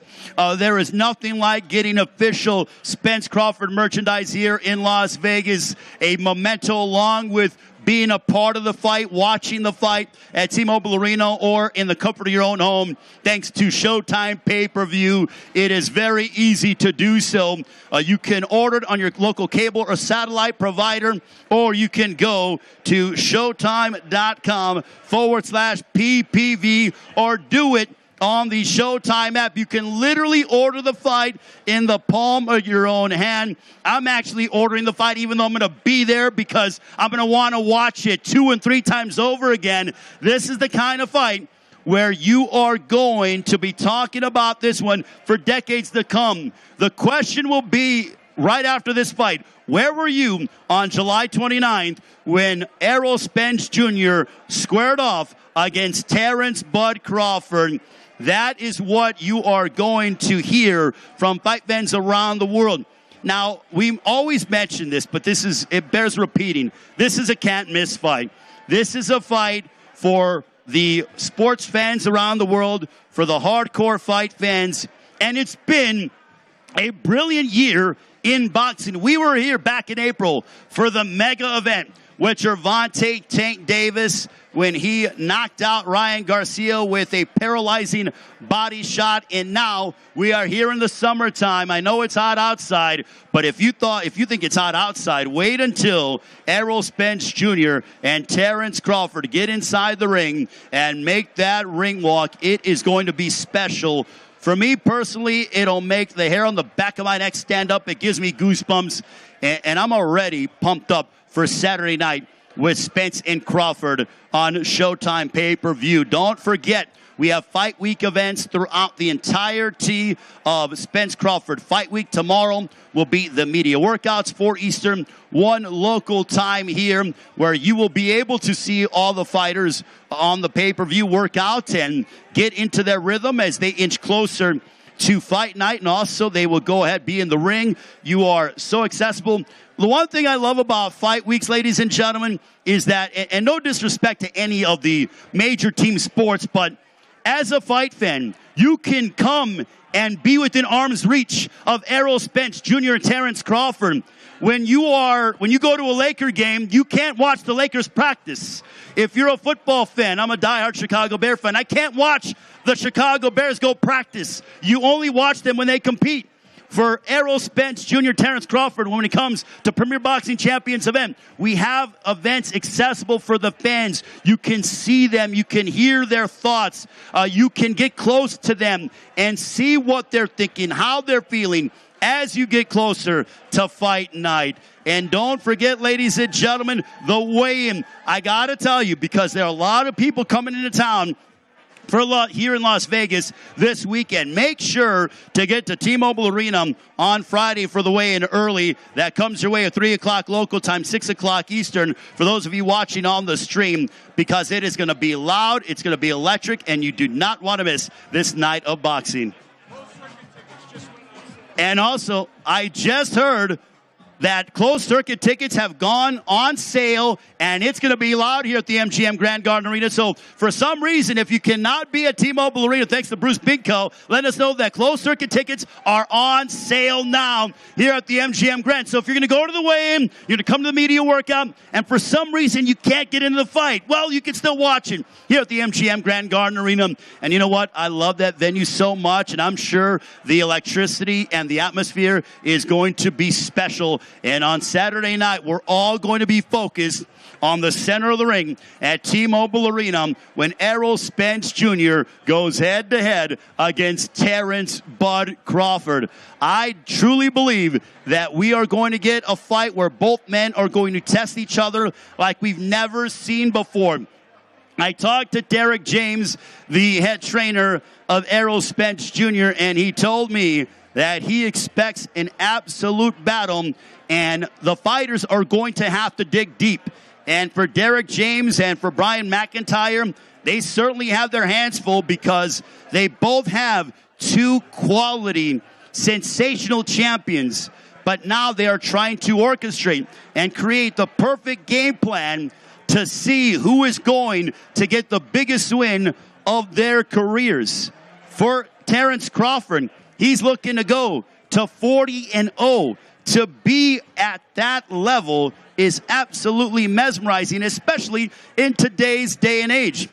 There is nothing like getting official Spence Crawford merchandise here in Las Vegas. A memento along with being a part of the fight, watching the fight at T-Mobile Arena or in the comfort of your own home, thanks to Showtime pay-per-view. It is very easy to do so. You can order it on your local cable or satellite provider, or you can go to showtime.com/PPV or do it on the Showtime app. You can literally order the fight in the palm of your own hand. I'm actually ordering the fight even though I'm going to be there because I'm going to want to watch it 2 and 3 times over again. This is the kind of fight where you are going to be talking about this one for decades to come. The question will be right after this fight, where were you on July 29th when Errol Spence Jr. squared off against Terence Bud Crawford? That is what you are going to hear from fight fans around the world. Now, we always mention this, but it bears repeating. This is a can't-miss fight. This is a fight for the sports fans around the world, for the hardcore fight fans, and it's been a brilliant year in boxing. We were here back in April for the mega event with Gervonta Tank Davis when he knocked out Ryan Garcia with a paralyzing body shot. And now we are here in the summertime. I know it's hot outside, but if you think it's hot outside, wait until Errol Spence Jr. and Terence Crawford get inside the ring and make that ring walk. It is going to be special. For me personally, it'll make the hair on the back of my neck stand up. It gives me goosebumps, and I'm already pumped up for Saturday night with Spence and Crawford on Showtime pay-per-view. Don't forget, we have Fight Week events throughout the entirety of Spence Crawford Fight Week. Tomorrow will be the media workouts, 4 Eastern, 1 local time here, where you will be able to see all the fighters on the pay-per-view workout and get into their rhythm as they inch closer to fight night, and also they will go ahead, be in the ring. You are so accessible. The one thing I love about Fight Weeks, ladies and gentlemen, is that, and no disrespect to any of the major team sports, but as a fight fan, you can come and be within arm's reach of Errol Spence Jr. and Terence Crawford. When you go to a Laker game, you can't watch the Lakers practice. If you're a football fan, I'm a diehard Chicago Bear fan, I can't watch the Chicago Bears go practice. You only watch them when they compete. For Errol Spence Jr., Terence Crawford, when it comes to Premier Boxing Champions event, we have events accessible for the fans. You can see them. You can hear their thoughts. You can get close to them and see what they're thinking, how they're feeling as you get closer to fight night. And don't forget, ladies and gentlemen, the weigh-in. I got to tell you, because there are a lot of people coming into town here in Las Vegas this weekend. Make sure to get to T-Mobile Arena on Friday for the weigh-in early. That comes your way at 3 o'clock local time, 6 o'clock Eastern, for those of you watching on the stream, because it is going to be loud, it's going to be electric, and you do not want to miss this night of boxing. And also, I just heard that closed circuit tickets have gone on sale, and it's going to be loud here at the MGM Grand Garden Arena. So for some reason, if you cannot be at T-Mobile Arena, thanks to Bruce Binko, let us know that closed circuit tickets are on sale now here at the MGM Grand. So if you're going to go to the weigh-in, you're going to come to the media workout, and for some reason you can't get into the fight, well, you can still watch it here at the MGM Grand Garden Arena. And you know what? I love that venue so much, and I'm sure the electricity and the atmosphere is going to be special. And on Saturday night, we're all going to be focused on the center of the ring at T-Mobile Arena when Errol Spence Jr. goes head-to-head against Terence Bud Crawford. I truly believe that we are going to get a fight where both men are going to test each other like we've never seen before. I talked to Derek James, the head trainer of Errol Spence Jr., and he told me that he expects an absolute battle, and the fighters are going to have to dig deep. And for Derek James and for Brian McIntyre, they certainly have their hands full because they both have 2 quality, sensational champions. But now they are trying to orchestrate and create the perfect game plan to see who is going to get the biggest win of their careers. For Terence Crawford, he's looking to go to 40-0. To be at that level is absolutely mesmerizing, especially in today's day and age.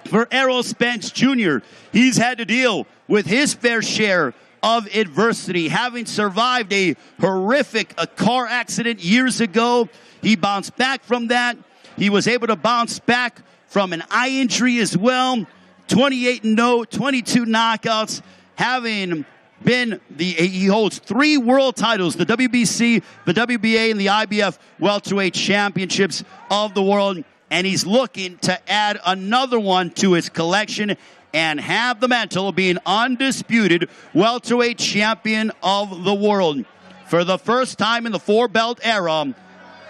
For Errol Spence Jr., he's had to deal with his fair share of adversity, having survived a horrific car accident years ago. He bounced back from that. He was able to bounce back from an eye injury as well. 28-0, 22 knockouts, having been he holds 3 world titles, the WBC, the WBA, and the IBF welterweight championships of the world. And he's looking to add another one to his collection and have the mantle of being undisputed welterweight champion of the world. For the first time in the 4-belt era,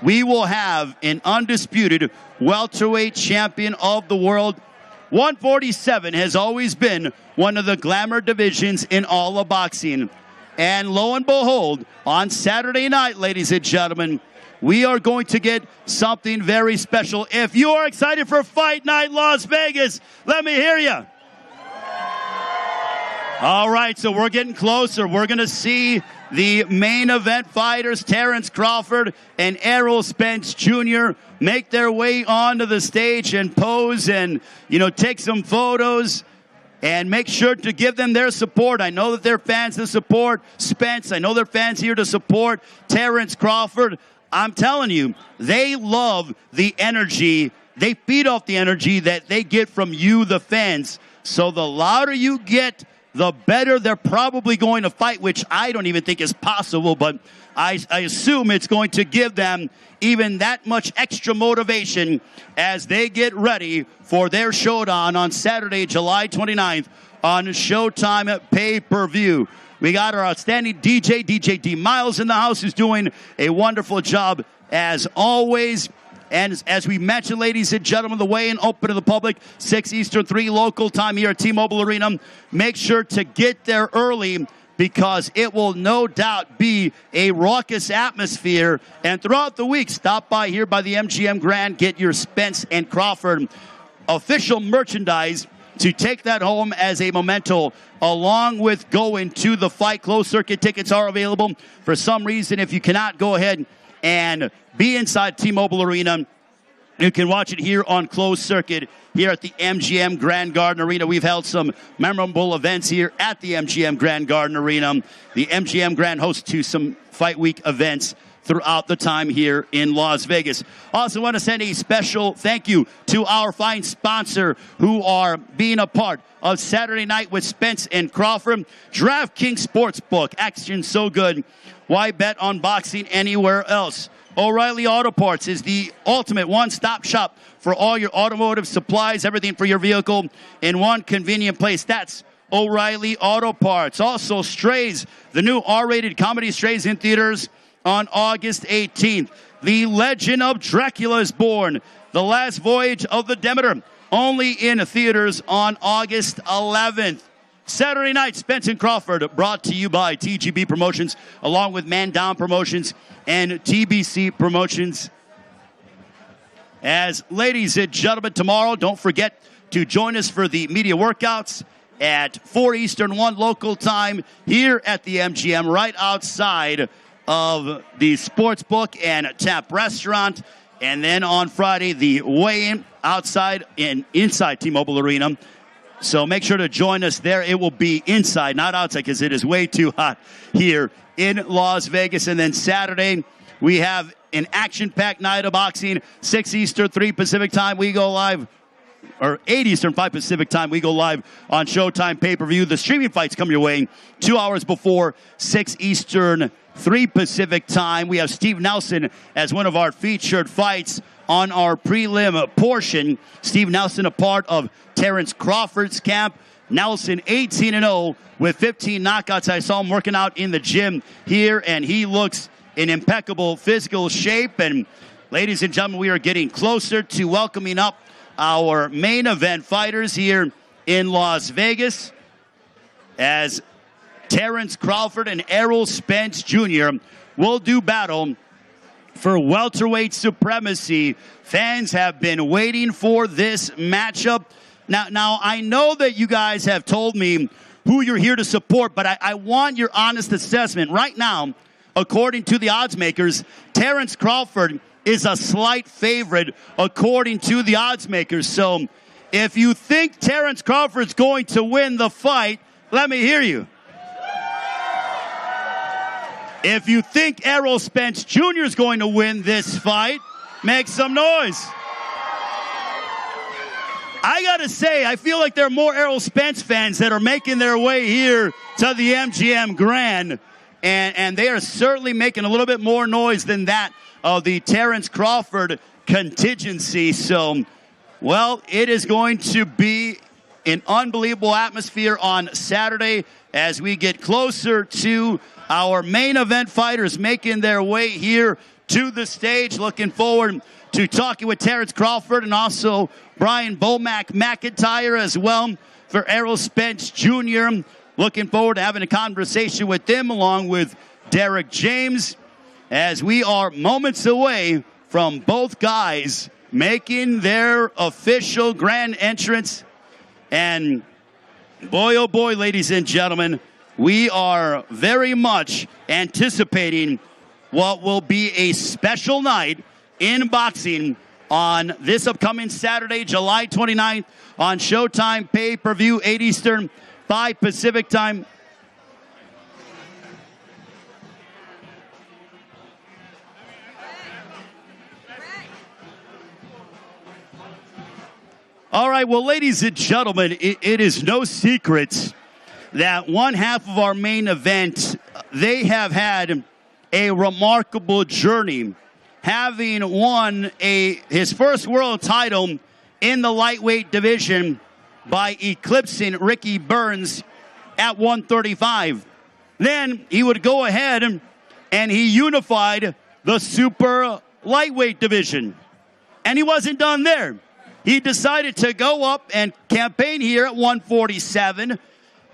we will have an undisputed welterweight champion of the world. 147 has always been one of the glamour divisions in all of boxing. And lo and behold, on Saturday night, ladies and gentlemen, we are going to get something very special. If you are excited for Fight Night Las Vegas, let me hear you. All right, so we're getting closer. We're going to see the main event fighters, Terence Crawford and Errol Spence Jr., make their way onto the stage and pose and, take some photos. And make sure to give them their support. I know that they're fans to support Spence. I know they're fans here to support Terence Crawford. I'm telling you, they love the energy. They feed off the energy that they get from you, the fans. So the louder you get, the better they're probably going to fight, which I don't even think is possible, but I assume it's going to give them even that much extra motivation as they get ready for their showdown on Saturday, July 29th on Showtime pay-per-view. We got our outstanding DJ D Miles in the house, who's doing a wonderful job as always. And as we mentioned, ladies and gentlemen, the weigh-in open to the public, 6 Eastern, 3 local time here at T-Mobile Arena. Make sure to get there early, because it will no doubt be a raucous atmosphere. And throughout the week, stop by here by the MGM Grand, get your Spence and Crawford official merchandise to take that home as a memento, along with going to the fight. Closed circuit tickets are available. For some reason, if you cannot go ahead and be inside T-Mobile Arena, you can watch it here on closed circuit here at the MGM Grand Garden Arena. We've held some memorable events here at the MGM Grand Garden Arena. The MGM Grand hosts to some Fight Week events throughout the time here in Las Vegas. Also want to send a special thank you to our fine sponsor who are being a part of Saturday Night with Spence and Crawford. DraftKings Sportsbook. Action so good. Why bet on boxing anywhere else? O'Reilly Auto Parts is the ultimate one-stop shop for all your automotive supplies, everything for your vehicle in one convenient place. That's O'Reilly Auto Parts. Also, Strays, the new R-rated comedy Strays in theaters on August 18th. The Legend of Dracula is born. The Last Voyage of the Demeter, only in theaters on August 11th. Saturday night, Spence and Crawford, brought to you by TGB Promotions, along with Man Down Promotions and TBC Promotions. As ladies and gentlemen, tomorrow, don't forget to join us for the media workouts at 4 Eastern, 1 local time here at the MGM, right outside of the Sportsbook and Tap Restaurant. And then on Friday, the weigh-in outside and inside T-Mobile Arena. So make sure to join us there. It will be inside, not outside, because it is way too hot here in Las Vegas. And then Saturday, we have an action-packed night of boxing. 6 Eastern, 3 Pacific time. We go live, or 8 Eastern, 5 Pacific time. We go live on Showtime pay-per-view. The streaming fights come your way 2 hours before 6 Eastern, 3 Pacific time. We have Steve Nelson as one of our featured fights on our prelim portion. Steve Nelson, a part of Terence Crawford's camp. Nelson 18-0 with 15 knockouts. I saw him working out in the gym here, and he looks in impeccable physical shape. And ladies and gentlemen, we are getting closer to welcoming up our main event fighters here in Las Vegas, as Terence Crawford and Errol Spence Jr. will do battle for welterweight supremacy. Fans have been waiting for this matchup. Now, I know that you guys have told me who you're here to support, but I want your honest assessment. Right now, according to the odds makers, Terence Crawford is a slight favorite according to the odds makers. So if you think Terence Crawford's going to win the fight, let me hear you. If you think Errol Spence Jr. is going to win this fight, make some noise. I got to say, I feel like there are more Errol Spence fans that are making their way here to the MGM Grand, and they are certainly making a little bit more noise than that of the Terence Crawford contingency. So, well, it is going to be an unbelievable atmosphere on Saturday as we get closer to our main event fighters making their way here to the stage. Looking forward to talking with Terence Crawford and also Brian Bomac McIntyre as well for Errol Spence Jr. Looking forward to having a conversation with them along with Derek James as we are moments away from both guys making their official grand entrance. And boy, oh boy, ladies and gentlemen, we are very much anticipating what will be a special night in boxing on this upcoming Saturday, July 29th on Showtime Pay-Per-View, 8 Eastern, 5 Pacific time. All right, well, ladies and gentlemen, it is no secret that one half of our main event, they have had a remarkable journey, having won his first world title in the lightweight division by eclipsing Ricky Burns at 135. Then he would go ahead and he unified the super lightweight division. And he wasn't done there. He decided to go up and campaign here at 147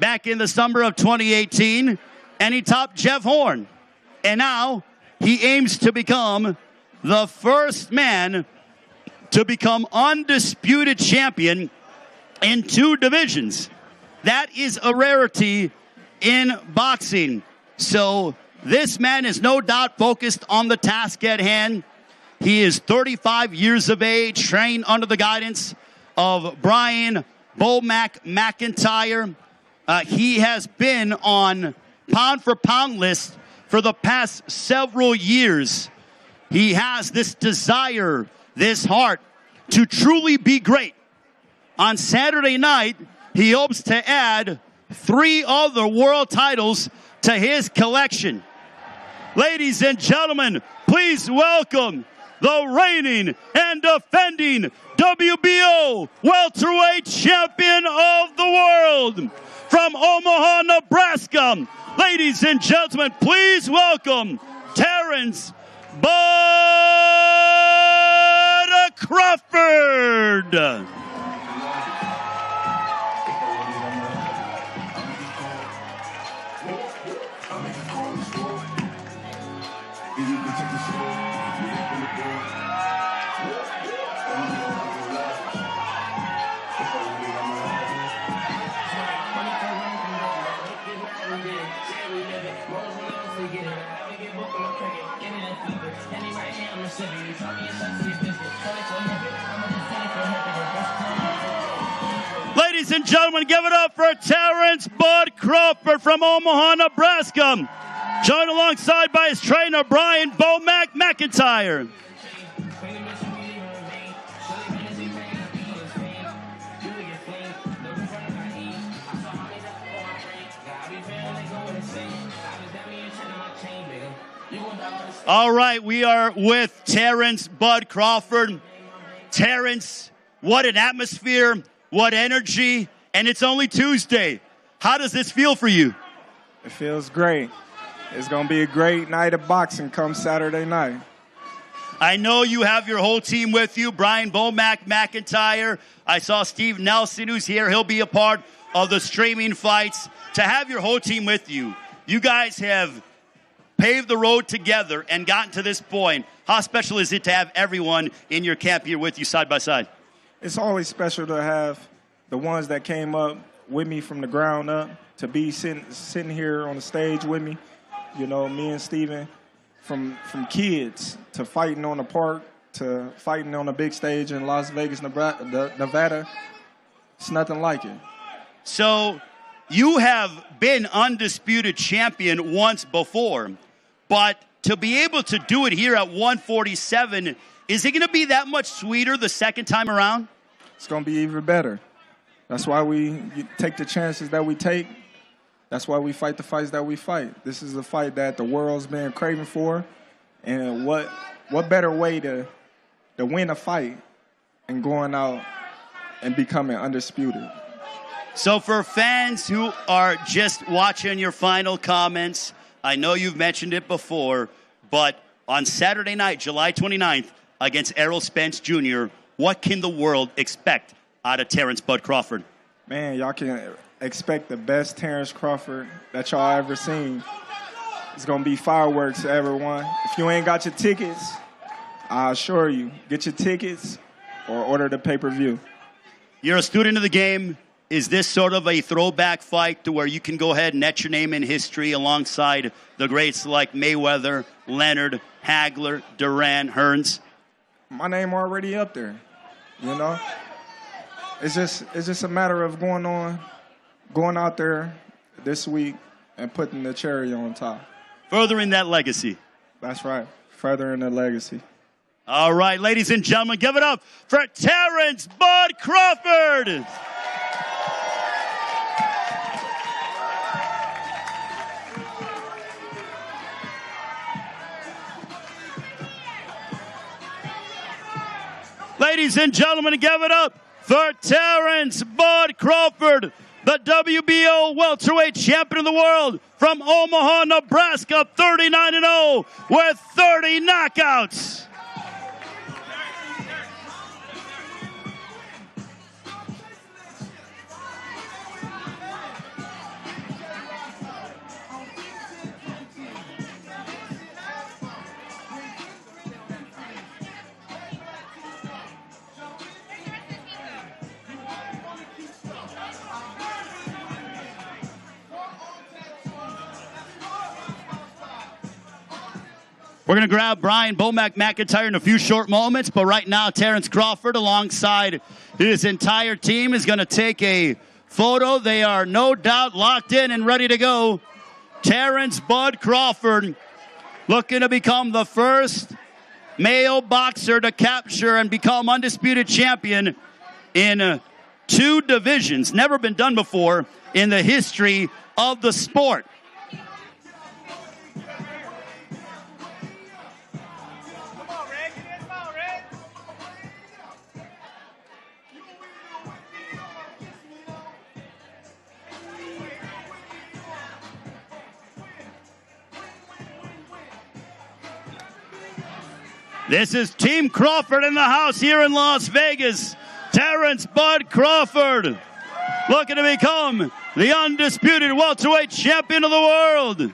back in the summer of 2018, and he topped Jeff Horn. And now he aims to become the first man to become undisputed champion in 2 divisions. That is a rarity in boxing. So this man is no doubt focused on the task at hand. He is 35 years of age, trained under the guidance of Brian Bomac McIntyre. He has been on pound-for-pound list for the past several years. He has this desire, this heart, to truly be great. On Saturday night, he hopes to add 3 other world titles to his collection. Ladies and gentlemen, please welcome the reigning and defending WBO welterweight champion of the world from Omaha, Nebraska. Ladies and gentlemen, please welcome Terence Bud Crawford. Ladies and gentlemen, give it up for Terence Bud Crawford from Omaha, Nebraska. Joined alongside by his trainer, Brian Bomac McIntyre. All right, we are with Terence Bud Crawford. Terence, what an atmosphere, what energy, and it's only Tuesday. How does this feel for you? It feels great. It's going to be a great night of boxing come Saturday night. I know you have your whole team with you, Brian Bomac McIntyre. I saw Steve Nelson, who's here. He'll be a part of the streaming fights. To have your whole team with you, you guys have paved the road together and gotten to this point. How special is it to have everyone in your camp here with you side by side? It's always special to have the ones that came up with me from the ground up to be sitting here on the stage with me. You know, me and Steven, from kids to fighting on the park to fighting on a big stage in Las Vegas, Nevada. It's nothing like it. So you have been undisputed champion once before, but to be able to do it here at 147, is it going to be that much sweeter the second time around? It's going to be even better. That's why we take the chances that we take. That's why we fight the fights that we fight. This is a fight that the world's been craving for. And what better way to win a fight and going out and becoming undisputed? So for fans who are just watching your final comments, I know you've mentioned it before, but on Saturday night, July 29th, against Errol Spence Jr., what can the world expect out of Terence Bud Crawford? Man, y'all can expect the best Terence Crawford that y'all ever seen. It's going to be fireworks to everyone. If you ain't got your tickets, I assure you, get your tickets or order the pay-per-view. You're a student of the game. Is this sort of a throwback fight to where you can go ahead and etch your name in history alongside the greats like Mayweather, Leonard, Hagler, Duran, Hearns? My name already up there, you know? It's just a matter of going out there this week and putting the cherry on top. Furthering that legacy. That's right. Furthering the legacy. All right, ladies and gentlemen, give it up for Terence Bud Crawford. Ladies and gentlemen, give it up for Terence Bud Crawford, the WBO welterweight champion of the world from Omaha, Nebraska, 39-0 with 30 knockouts. We're going to grab Brian Bomac McIntyre in a few short moments, but right now Terence Crawford alongside his entire team is going to take a photo. They are no doubt locked in and ready to go. Terence Bud Crawford looking to become the first male boxer to capture and become undisputed champion in 2 divisions. Never been done before in the history of the sport. This is Team Crawford in the house here in Las Vegas. Terence Bud Crawford looking to become the undisputed welterweight champion of the world.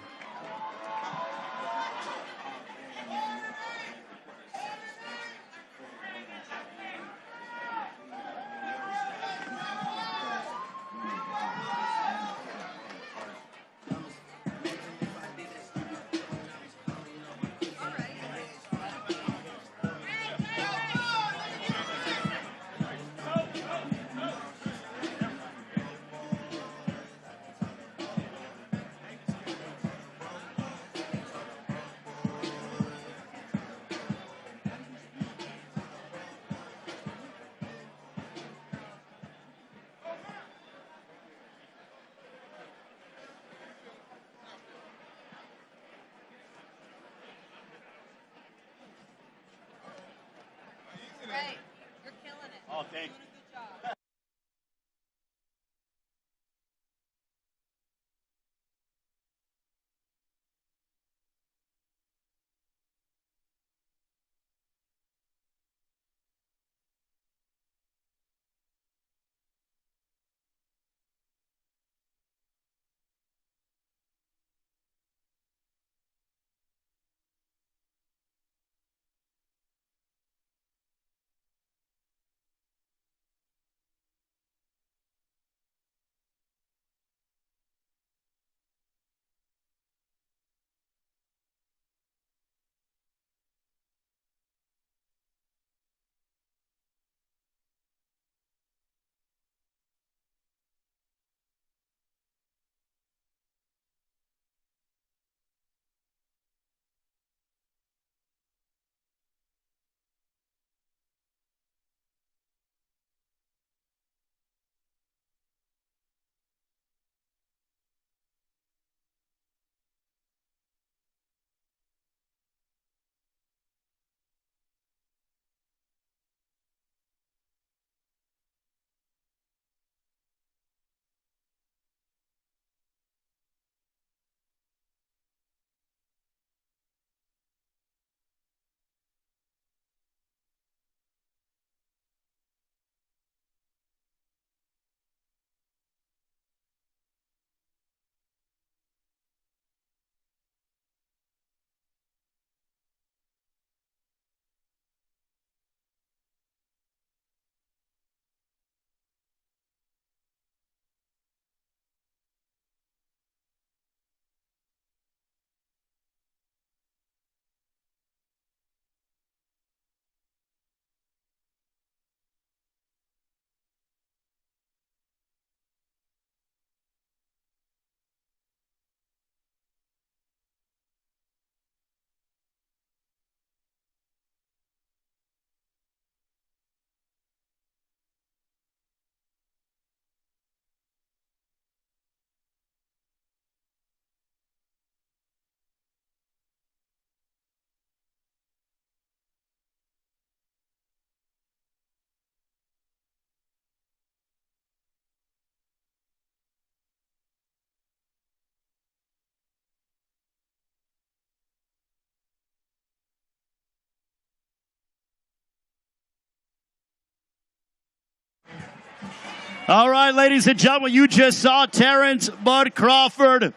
All right, ladies and gentlemen, you just saw Terence Bud Crawford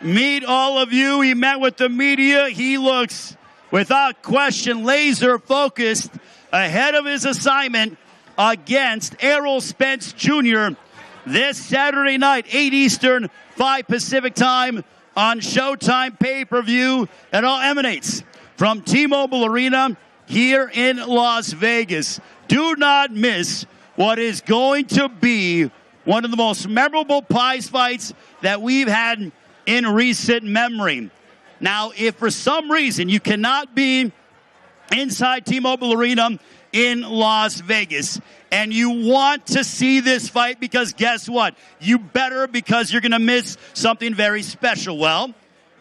meet all of you. He met with the media. He looks, without question, laser focused ahead of his assignment against Errol Spence Jr. this Saturday night, 8 Eastern, 5 Pacific time on Showtime pay-per-view. It all emanates from T-Mobile Arena here in Las Vegas. Do not miss what is going to be one of the most memorable prize fights that we've had in recent memory. Now, if for some reason you cannot be inside T-Mobile Arena in Las Vegas and you want to see this fight, because guess what? You better, because you're going to miss something very special. Well,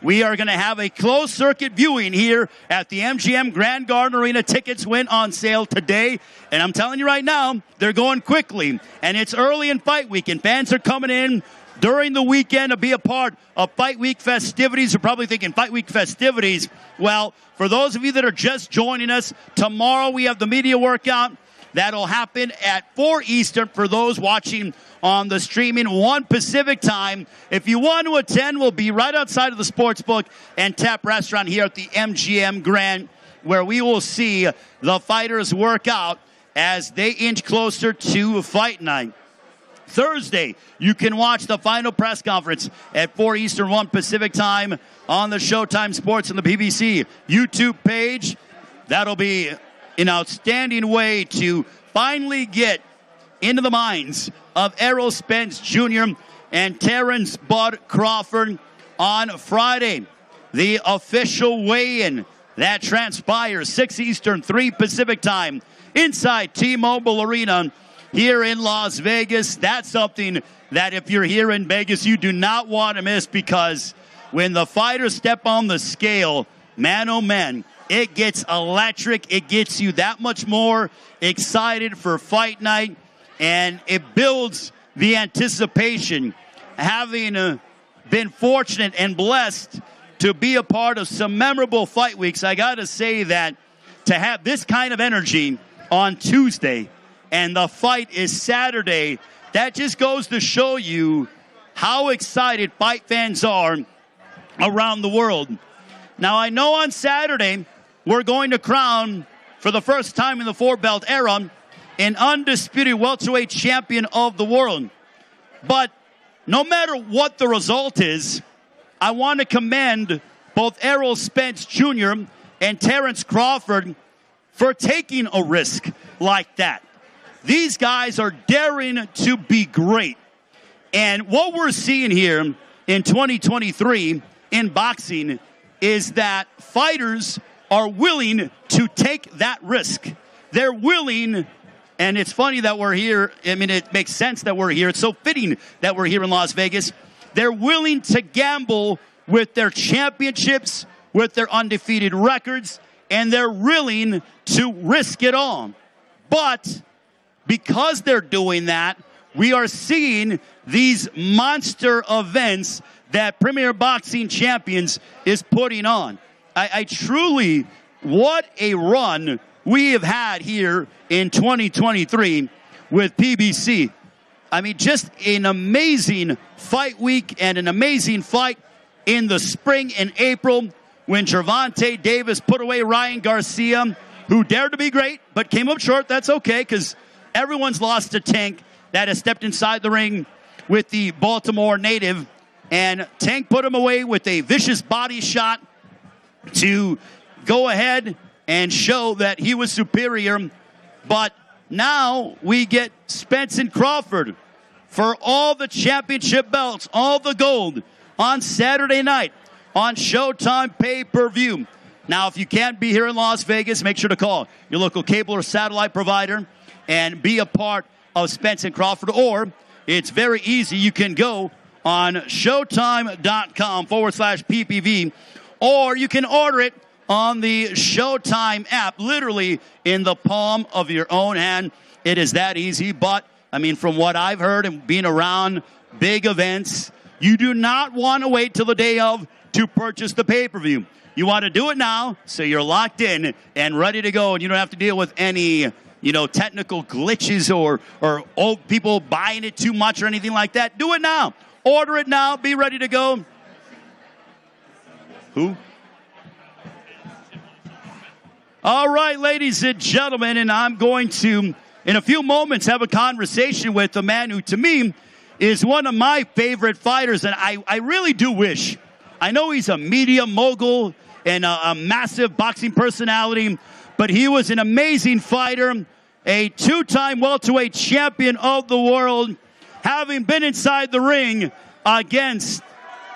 we are going to have a closed circuit viewing here at the MGM Grand Garden Arena. Tickets went on sale today, and I'm telling you right now, they're going quickly. And it's early in fight week, and fans are coming in during the weekend to be a part of Fight Week festivities. You're probably thinking, Fight Week festivities? Well, for those of you that are just joining us, tomorrow we have the media workout. That'll happen at 4 Eastern for those watching on the streaming, 1 Pacific time. If you want to attend, we'll be right outside of the Sportsbook and Tap Restaurant here at the MGM Grand, where we will see the fighters work out as they inch closer to fight night. Thursday, you can watch the final press conference at 4 Eastern, 1 Pacific time on the Showtime Sports and the PBC YouTube page. That'll be an outstanding way to finally get into the minds of Errol Spence Jr. and Terence Bud Crawford on Friday. The official weigh-in that transpires 6 Eastern, 3 Pacific time inside T-Mobile Arena here in Las Vegas. That's something that if you're here in Vegas, you do not want to miss, because when the fighters step on the scale, man, oh man, it gets electric. It gets you that much more excited for fight night, and it builds the anticipation. Having been fortunate and blessed to be a part of some memorable fight weeks, I got to say that to have this kind of energy on Tuesday and the fight is Saturday, that just goes to show you how excited fight fans are around the world. Now, I know on Saturday we're going to crown, for the first time in the 4-belt era, an undisputed welterweight champion of the world. But no matter what the result is, I want to commend both Errol Spence Jr. and Terence Crawford for taking a risk like that. These guys are daring to be great. And what we're seeing here in 2023 in boxing is that fighters are willing to take that risk. They're willing, and it's funny that we're here. I mean, it makes sense that we're here. It's so fitting that we're here in Las Vegas. They're willing to gamble with their championships, with their undefeated records, and they're willing to risk it all. But because they're doing that, we are seeing these monster events that Premier Boxing Champions is putting on. I truly, what a run we have had here in 2023 with PBC. I mean, just an amazing fight week and an amazing fight in the spring in April when Gervonta Davis put away Ryan Garcia, who dared to be great but came up short. That's okay, because everyone's lost to Tank that has stepped inside the ring with the Baltimore native. And Tank put him away with a vicious body shot to go ahead and show that he was superior. But now we get Spence and Crawford for all the championship belts, all the gold, on Saturday night on Showtime pay-per-view. Now, if you can't be here in Las Vegas, make sure to call your local cable or satellite provider and be a part of Spence and Crawford. Or it's very easy. You can go on Showtime.com/PPV, or you can order it on the Showtime app, literally in the palm of your own hand. It is that easy. But, I mean, from what I've heard and being around big events, you do not want to wait till the day of to purchase the pay-per-view. You want to do it now so you're locked in and ready to go, and you don't have to deal with any technical glitches or old people buying it too much or anything like that, do it now. Order it now. Be ready to go. Who? All right, ladies and gentlemen, and I'm going to, in a few moments, have a conversation with a man who, to me, is one of my favorite fighters, and I really do wish. I know he's a media mogul and a massive boxing personality, but he was an amazing fighter, a two-time welterweight champion of the world, having been inside the ring against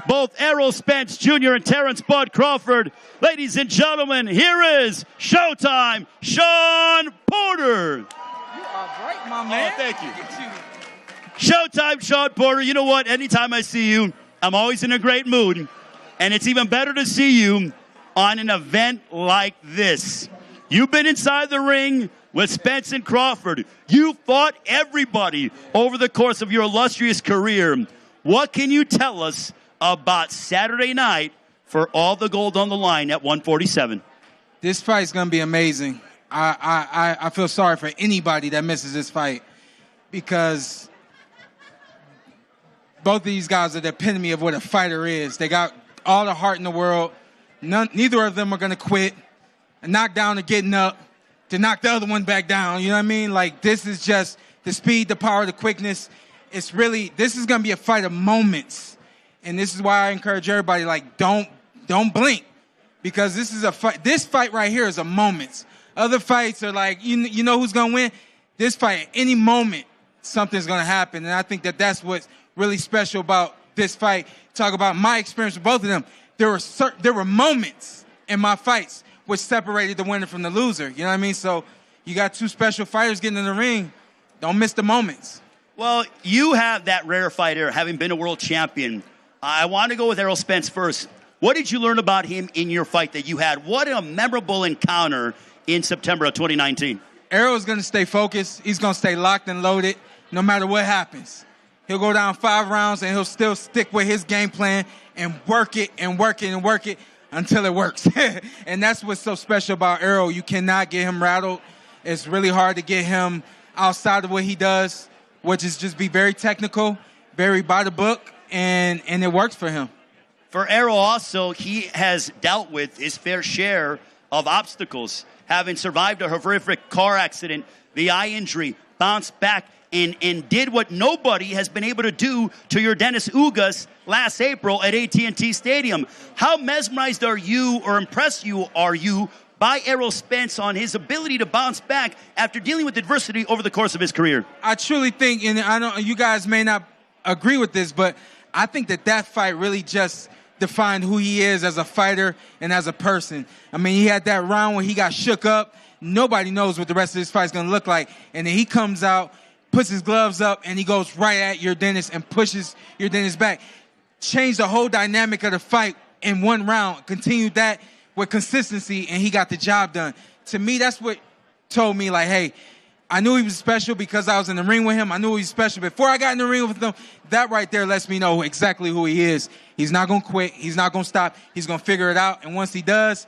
both Errol Spence Jr. and Terence Bud Crawford. Ladies and gentlemen, here is Showtime Sean Porter. You are right, my man. Oh, thank you. Showtime Sean Porter. You know what? Anytime I see you, I'm always in a great mood. And it's even better to see you on an event like this. You've been inside the ring with Spence and Crawford. You fought everybody over the course of your illustrious career. What can you tell us about Saturday night for all the gold on the line at 147? This fight's going to be amazing. I feel sorry for anybody that misses this fight because both of these guys are the epitome of what a fighter is. They got all the heart in the world. Neither of them are going to quit. A knockdown or getting up to knock the other one back down. You know what I mean? Like, this is just the speed, the power, the quickness. This is going to be a fight of moments. And this is why I encourage everybody, like, don't blink. Because this is a fight. This fight right here is a moment. Other fights are like, you know who's going to win? This fight, at any moment, something's going to happen. And I think that that's what's really special about this fight. Talk about my experience with both of them. There were moments in my fights which separated the winner from the loser. You know what I mean? So you got two special fighters getting in the ring. Don't miss the moments. Well, you have that rare fighter, having been a world champion. I want to go with Errol Spence first. What did you learn about him in your fight that you had? What a memorable encounter in September of 2019. Errol is going to stay focused. He's going to stay locked and loaded no matter what happens. He'll go down 5 rounds and he'll still stick with his game plan and work it and work it and work it until it works. And that's what's so special about Errol. You cannot get him rattled. It's really hard to get him outside of what he does, which is just be very technical, very by the book, and it works for him. For Errol also, he has dealt with his fair share of obstacles, having survived a horrific car accident, the eye injury, bounced back, and did what nobody has been able to do to your Dennis Ugas last April at AT&T Stadium. How mesmerized are you, or impressed are you by Errol Spence on his ability to bounce back after dealing with adversity over the course of his career? I truly think, and I know you guys may not agree with this, but I think that fight really just defined who he is as a fighter and as a person. I mean, he had that round where he got shook up. Nobody knows what the rest of this fight's going to look like. And then he comes out, puts his gloves up, and he goes right at your Dennis and pushes your Dennis back. Changed the whole dynamic of the fight in one round. Continued that with consistency, and he got the job done. To me, that's what told me, like, hey, I knew he was special because I was in the ring with him. I knew he was special before I got in the ring with him. That right there lets me know exactly who he is. He's not going to quit. He's not going to stop. He's going to figure it out. And once he does,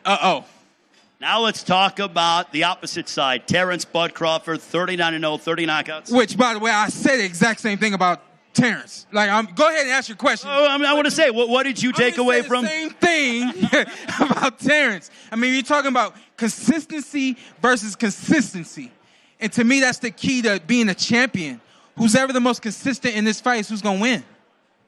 Now let's talk about the opposite side. Terence Bud Crawford, 39-0, 30 knockouts. Which, by the way, I said the exact same thing about Terence. Like, go ahead and ask your question. I want to say, what did you take away from? Same thing about Terence. I mean, you're talking about consistency versus consistency. And to me, that's the key to being a champion. Who's ever the most consistent in this fight is who's going to win.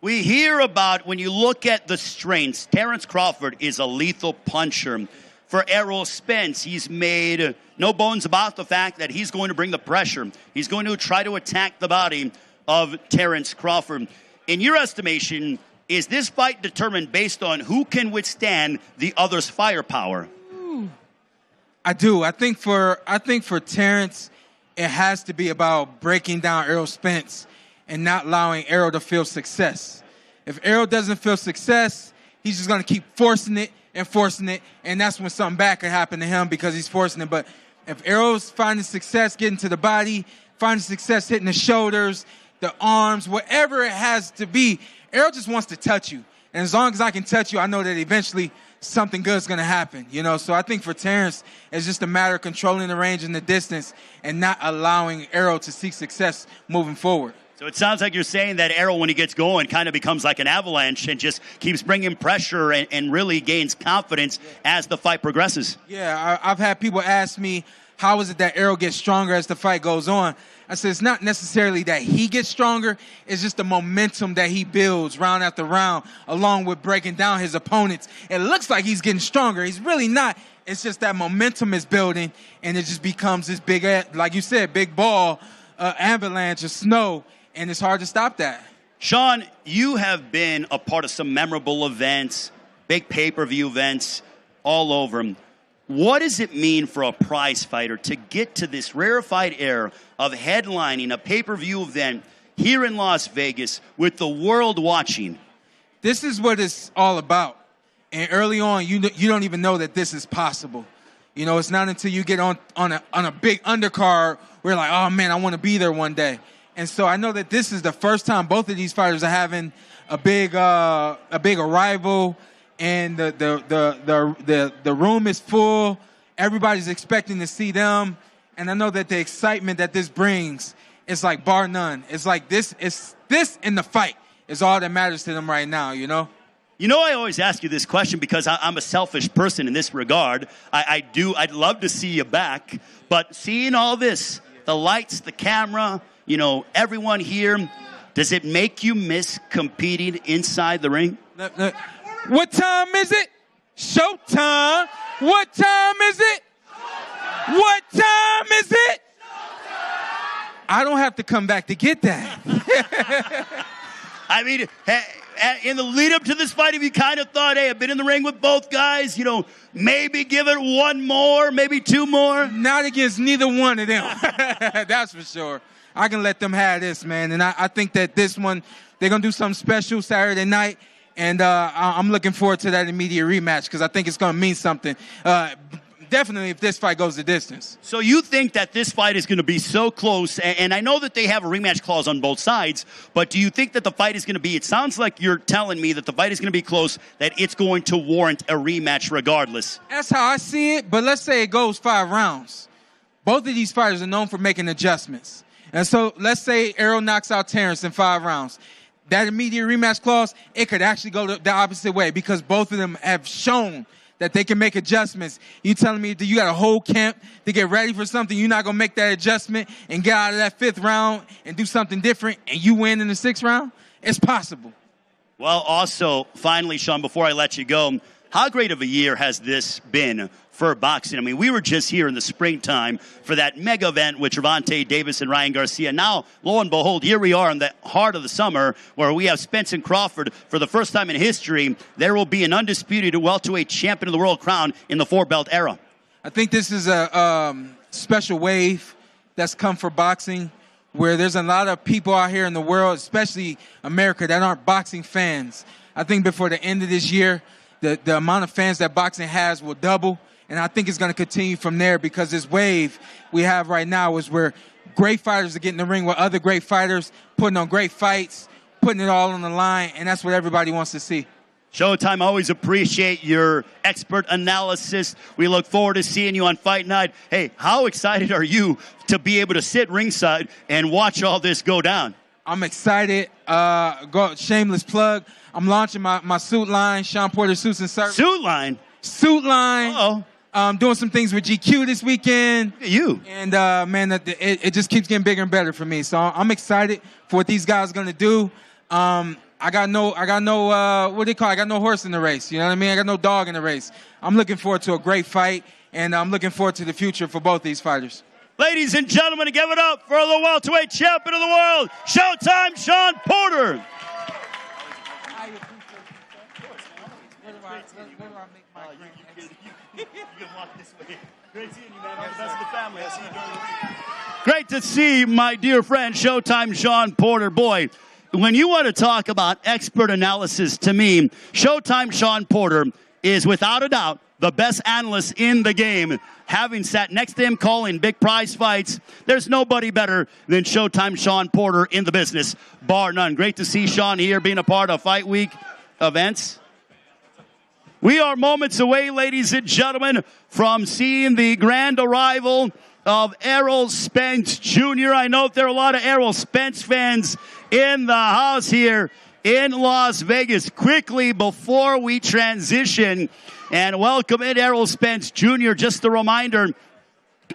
We hear about, when you look at the strengths, Terence Crawford is a lethal puncher. For Errol Spence, he's made no bones about the fact that he's going to bring the pressure. He's going to try to attack the body of Terence Crawford. In your estimation, is this fight determined based on who can withstand the other's firepower? I do. I think for Terence, it has to be about breaking down Errol Spence and not allowing Errol to feel success. If Errol doesn't feel success, he's just going to keep forcing it, and that's when something bad could happen to him because he's forcing it. But if Errol's finding success getting to the body, finding success hitting the shoulders, the arms, whatever it has to be, Errol just wants to touch you. And as long as I can touch you, I know that eventually something good's going to happen, you know? So I think for Terence, it's just a matter of controlling the range and the distance and not allowing Errol to seek success moving forward. So it sounds like you're saying that Errol, when he gets going, kind of becomes like an avalanche and just keeps bringing pressure and really gains confidence as the fight progresses. Yeah, I've had people ask me, how is it that Errol gets stronger as the fight goes on? I said, it's not necessarily that he gets stronger. It's just the momentum that he builds round after round, along with breaking down his opponents. It looks like he's getting stronger. He's really not. It's just that momentum is building, and it just becomes this big, like you said, big ball, avalanche of snow, and it's hard to stop that. Sean, you have been a part of some memorable events, big pay-per-view events all over them. What does it mean for a prize fighter to get to this rarefied era of headlining a pay-per-view event here in Las Vegas with the world watching? This is what it's all about. And early on, you don't even know that this is possible. You know, it's not until you get on a big undercard where you're like, oh, man, I want to be there one day. And so I know that this is the first time both of these fighters are having a big arrival. And the room is full. Everybody's expecting to see them. And I know that the excitement that this brings is like bar none. It's like this in the fight is all that matters to them right now, you know? You know, I always ask you this question because I'm a selfish person in this regard. I'd love to see you back. But seeing all this, the lights, the camera, you know, everyone here, does it make you miss competing inside the ring? What time is it? Showtime. What time is it? What time is it? I don't have to come back to get that. I mean, in the lead up to this fight, if you kind of thought, hey, I've been in the ring with both guys, you know, maybe give it one more, maybe two more? Not against neither one of them. That's for sure. I can let them have this, man. And I think that this one, they're going to do something special Saturday night. And I'm looking forward to that immediate rematch because I think it's going to mean something. Definitely if this fight goes the distance. So you think that this fight is going to be so close, and I know that they have a rematch clause on both sides, but do you think that the fight is going to be, it sounds like you're telling me that the fight is going to be close, that it's going to warrant a rematch regardless? That's how I see it, but let's say it goes 5 rounds. Both of these fighters are known for making adjustments. And so let's say Errol knocks out Terence in 5 rounds. That immediate rematch clause, it could actually go the opposite way because both of them have shown that they can make adjustments. You telling me that you got a whole camp to get ready for something, you're not going to make that adjustment and get out of that 5th round and do something different and you win in the 6th round? It's possible. Well, also, finally, Sean, before I let you go, how great of a year has this been for boxing? I mean, we were just here in the springtime for that mega event with Gervonta Davis and Ryan Garcia. Now, lo and behold, here we are in the heart of the summer where we have Spence and Crawford. For the first time in history, there will be an undisputed welterweight champion of the world crown in the 4-belt era. I think this is a special wave that's come for boxing where there's a lot of people out here in the world, especially America, that aren't boxing fans. I think before the end of this year, the amount of fans that boxing has will double. And I think it's going to continue from there because this wave we have right now is where great fighters are getting in the ring with other great fighters, putting on great fights, putting it all on the line, and that's what everybody wants to see. Showtime, always appreciate your expert analysis. We look forward to seeing you on Fight Night. Hey, how excited are you to be able to sit ringside and watch all this go down? I'm excited. Shameless plug. I'm launching my suit line, Sean Porter Suits and Service. Suit line? Suit line. Uh-oh. Doing some things with GQ this weekend. You. And, man, it just keeps getting bigger and better for me. So I'm excited for what these guys are going to do. I got no what do you call it? I got no horse in the race. You know what I mean? I got no dog in the race. I'm looking forward to a great fight, and I'm looking forward to the future for both these fighters. Ladies and gentlemen, give it up for the welterweight champion of the world, Showtime Sean Porter. Great to see my dear friend, Showtime Sean Porter. Boy, when you want to talk about expert analysis, to me, Showtime Sean Porter is without a doubt the best analyst in the game. Having sat next to him calling big prize fights, there's nobody better than Showtime Sean Porter in the business, bar none. Great to see Sean here being a part of Fight Week events. We are moments away, ladies and gentlemen, from seeing the grand arrival of Errol Spence Jr. I know there are a lot of Errol Spence fans in the house here in Las Vegas. Quickly, before we transition and welcome in Errol Spence Jr., just a reminder,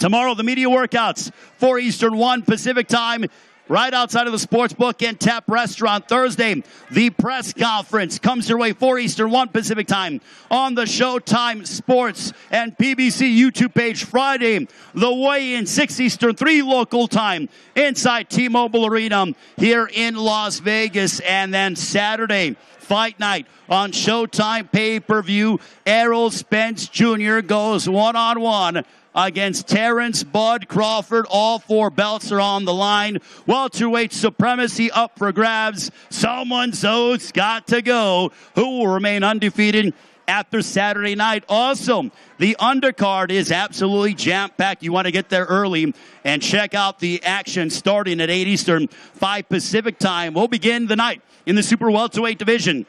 tomorrow the media workouts, 4 Eastern, 1 Pacific time, right outside of the Sportsbook and Tap Restaurant. Thursday, the press conference comes your way, 4 Eastern, 1 Pacific time on the Showtime Sports and PBC YouTube page. Friday, the weigh-in, 6 Eastern, 3 local time inside T-Mobile Arena here in Las Vegas. And then Saturday, Fight Night on Showtime pay-per-view. Errol Spence Jr. goes one-on-one against Terence Bud Crawford. All 4 belts are on the line. Welterweight supremacy up for grabs. Someone's got to go. Who will remain undefeated after Saturday night? Also, the undercard is absolutely jam-packed. You want to get there early and check out the action starting at 8 Eastern, 5 Pacific time. We'll begin the night in the super welterweight division.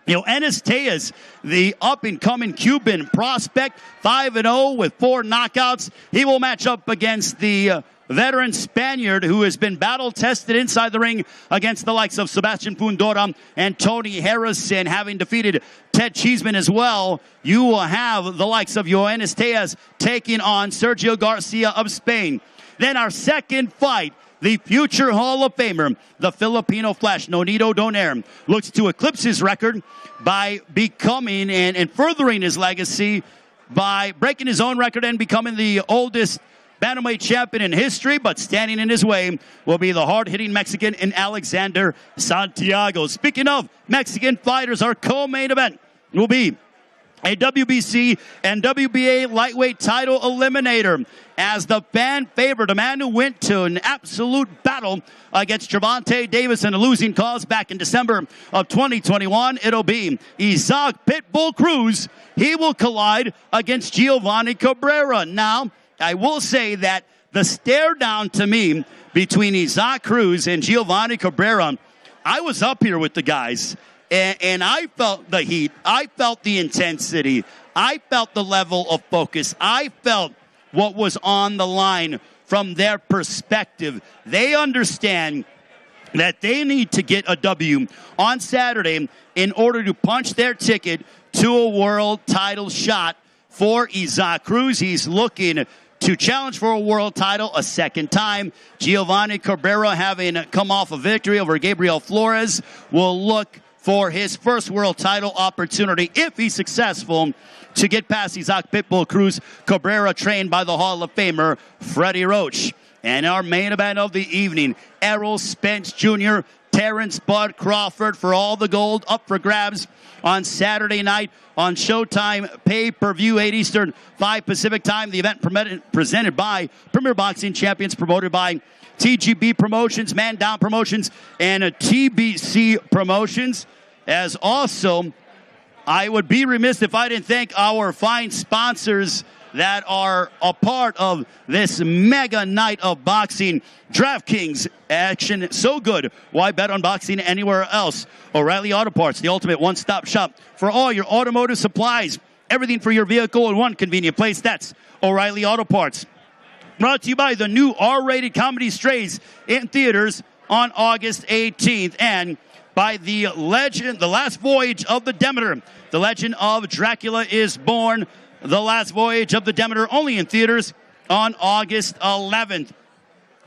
Yoenis Tellez, the up-and-coming Cuban prospect, 5-0 with 4 knockouts. He will match up against the veteran Spaniard who has been battle-tested inside the ring against the likes of Sebastian Fundora and Tony Harrison, having defeated Ted Cheeseman as well. You will have the likes of Yoenis Tellez taking on Sergio Garcia of Spain. Then our second fight, the future Hall of Famer, the Filipino Flash, Nonito Donaire, looks to eclipse his record by becoming and furthering his legacy by breaking his own record and becoming the oldest bantamweight champion in history. But standing in his way will be the hard-hitting Mexican in Alexandro Santiago. Speaking of Mexican fighters, our co-main event will be a WBC and WBA lightweight title eliminator as the fan favorite, a man who went to an absolute battle against Gervonta Davis in a losing cause back in December of 2021. It'll be Isaac Pitbull Cruz. He will collide against Giovanni Cabrera. Now, I will say that the stare down to me between Isaac Cruz and Giovanni Cabrera, I was up here with the guys. And I felt the heat. I felt the intensity. I felt the level of focus. I felt what was on the line from their perspective. They understand that they need to get a W on Saturday in order to punch their ticket to a world title shot for Isaac Cruz. He's looking to challenge for a world title a second time. Giovanni Cabrera, having come off a victory over Gabriel Flores, will look for his first world title opportunity, if he's successful, to get past Isaac Pitbull Cruz. Cabrera, trained by the Hall of Famer Freddie Roach. And our main event of the evening, Errol Spence Jr., Terence Bud Crawford for all the gold, up for grabs on Saturday night on Showtime pay-per-view, 8 Eastern, 5 Pacific time. The event presented by Premier Boxing Champions, promoted by TGB Promotions, Man Down Promotions, and TBC Promotions. As also, I would be remiss if I didn't thank our fine sponsors that are a part of this mega night of boxing. DraftKings, action so good. Why bet on boxing anywhere else? O'Reilly Auto Parts, the ultimate one-stop shop for all your automotive supplies. Everything for your vehicle in one convenient place. That's O'Reilly Auto Parts. Brought to you by the new R-rated comedy Strays in theaters on August 18th. And by the legend, The Last Voyage of the Demeter. The Legend of Dracula is Born. The Last Voyage of the Demeter, only in theaters on August 11th.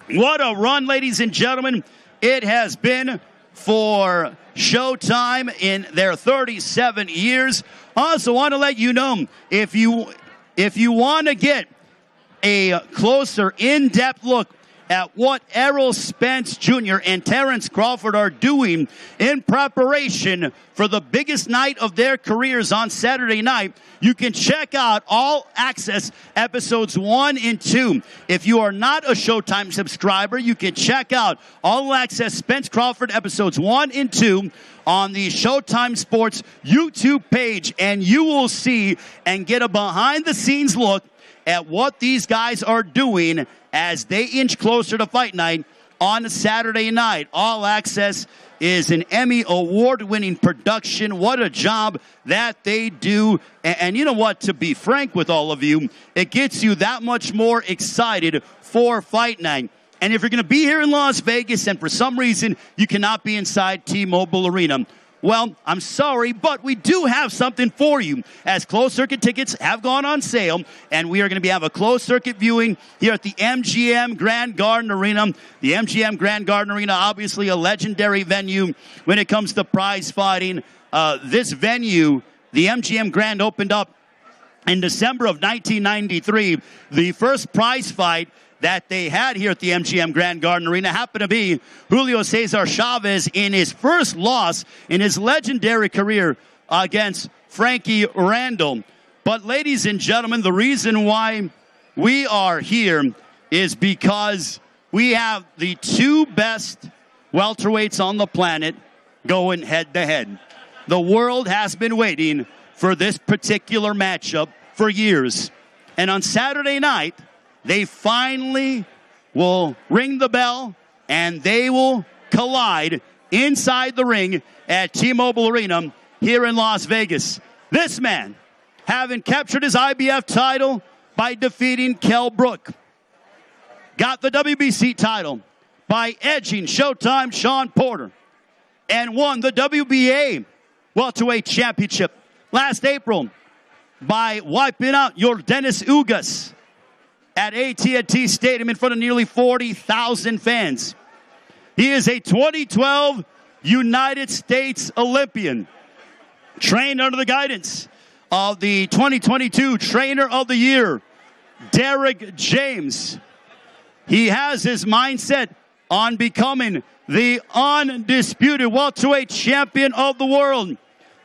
What a run, ladies and gentlemen, it has been for Showtime in their 37 years. Also want to let you know, if you want to get a closer, in-depth look at what Errol Spence Jr. and Terence Crawford are doing in preparation for the biggest night of their careers on Saturday night, you can check out All Access episodes 1 and 2. If you are not a Showtime subscriber, you can check out All Access Spence Crawford episodes 1 and 2 on the Showtime Sports YouTube page, and you will see and get a behind-the-scenes look at what these guys are doing as they inch closer to fight night on Saturday night. All Access is an Emmy award-winning production. What a job that they do. And you know what? To be frank with all of you, it gets you that much more excited for Fight Night. And if you're going to be here in Las Vegas and for some reason you cannot be inside T-Mobile Arena, well, I'm sorry, but we do have something for you, as closed circuit tickets have gone on sale, and we are going to have a closed circuit viewing here at the MGM Grand Garden Arena. The MGM Grand Garden Arena, obviously a legendary venue when it comes to prize fighting. This venue, the MGM Grand, opened up in December of 1993. The first prize fight that they had here at the MGM Grand Garden Arena happened to be Julio Cesar Chavez in his first loss in his legendary career against Frankie Randall. But ladies and gentlemen, the reason why we are here is because we have the two best welterweights on the planet going head to head. The world has been waiting for this particular matchup for years. And on Saturday night, they finally will ring the bell, and they will collide inside the ring at T-Mobile Arena here in Las Vegas. This man, having captured his IBF title by defeating Kell Brook, got the WBC title by edging Showtime Shawn Porter, and won the WBA Welterweight Championship last April by wiping out Yordenis Ugas at AT&T Stadium in front of nearly 40,000 fans. He is a 2012 United States Olympian, trained under the guidance of the 2022 Trainer of the Year, Derek James. He has his mindset on becoming the undisputed welterweight champion of the world.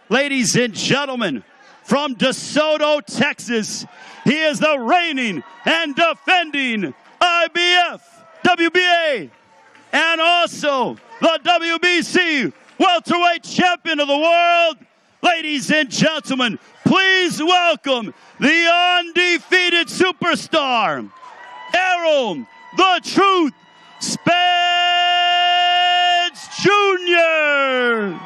Ladies and gentlemen, from DeSoto, Texas, he is the reigning and defending IBF, WBA, and also the WBC welterweight champion of the world. Ladies and gentlemen, please welcome the undefeated superstar, Errol, the Truth Spence Jr.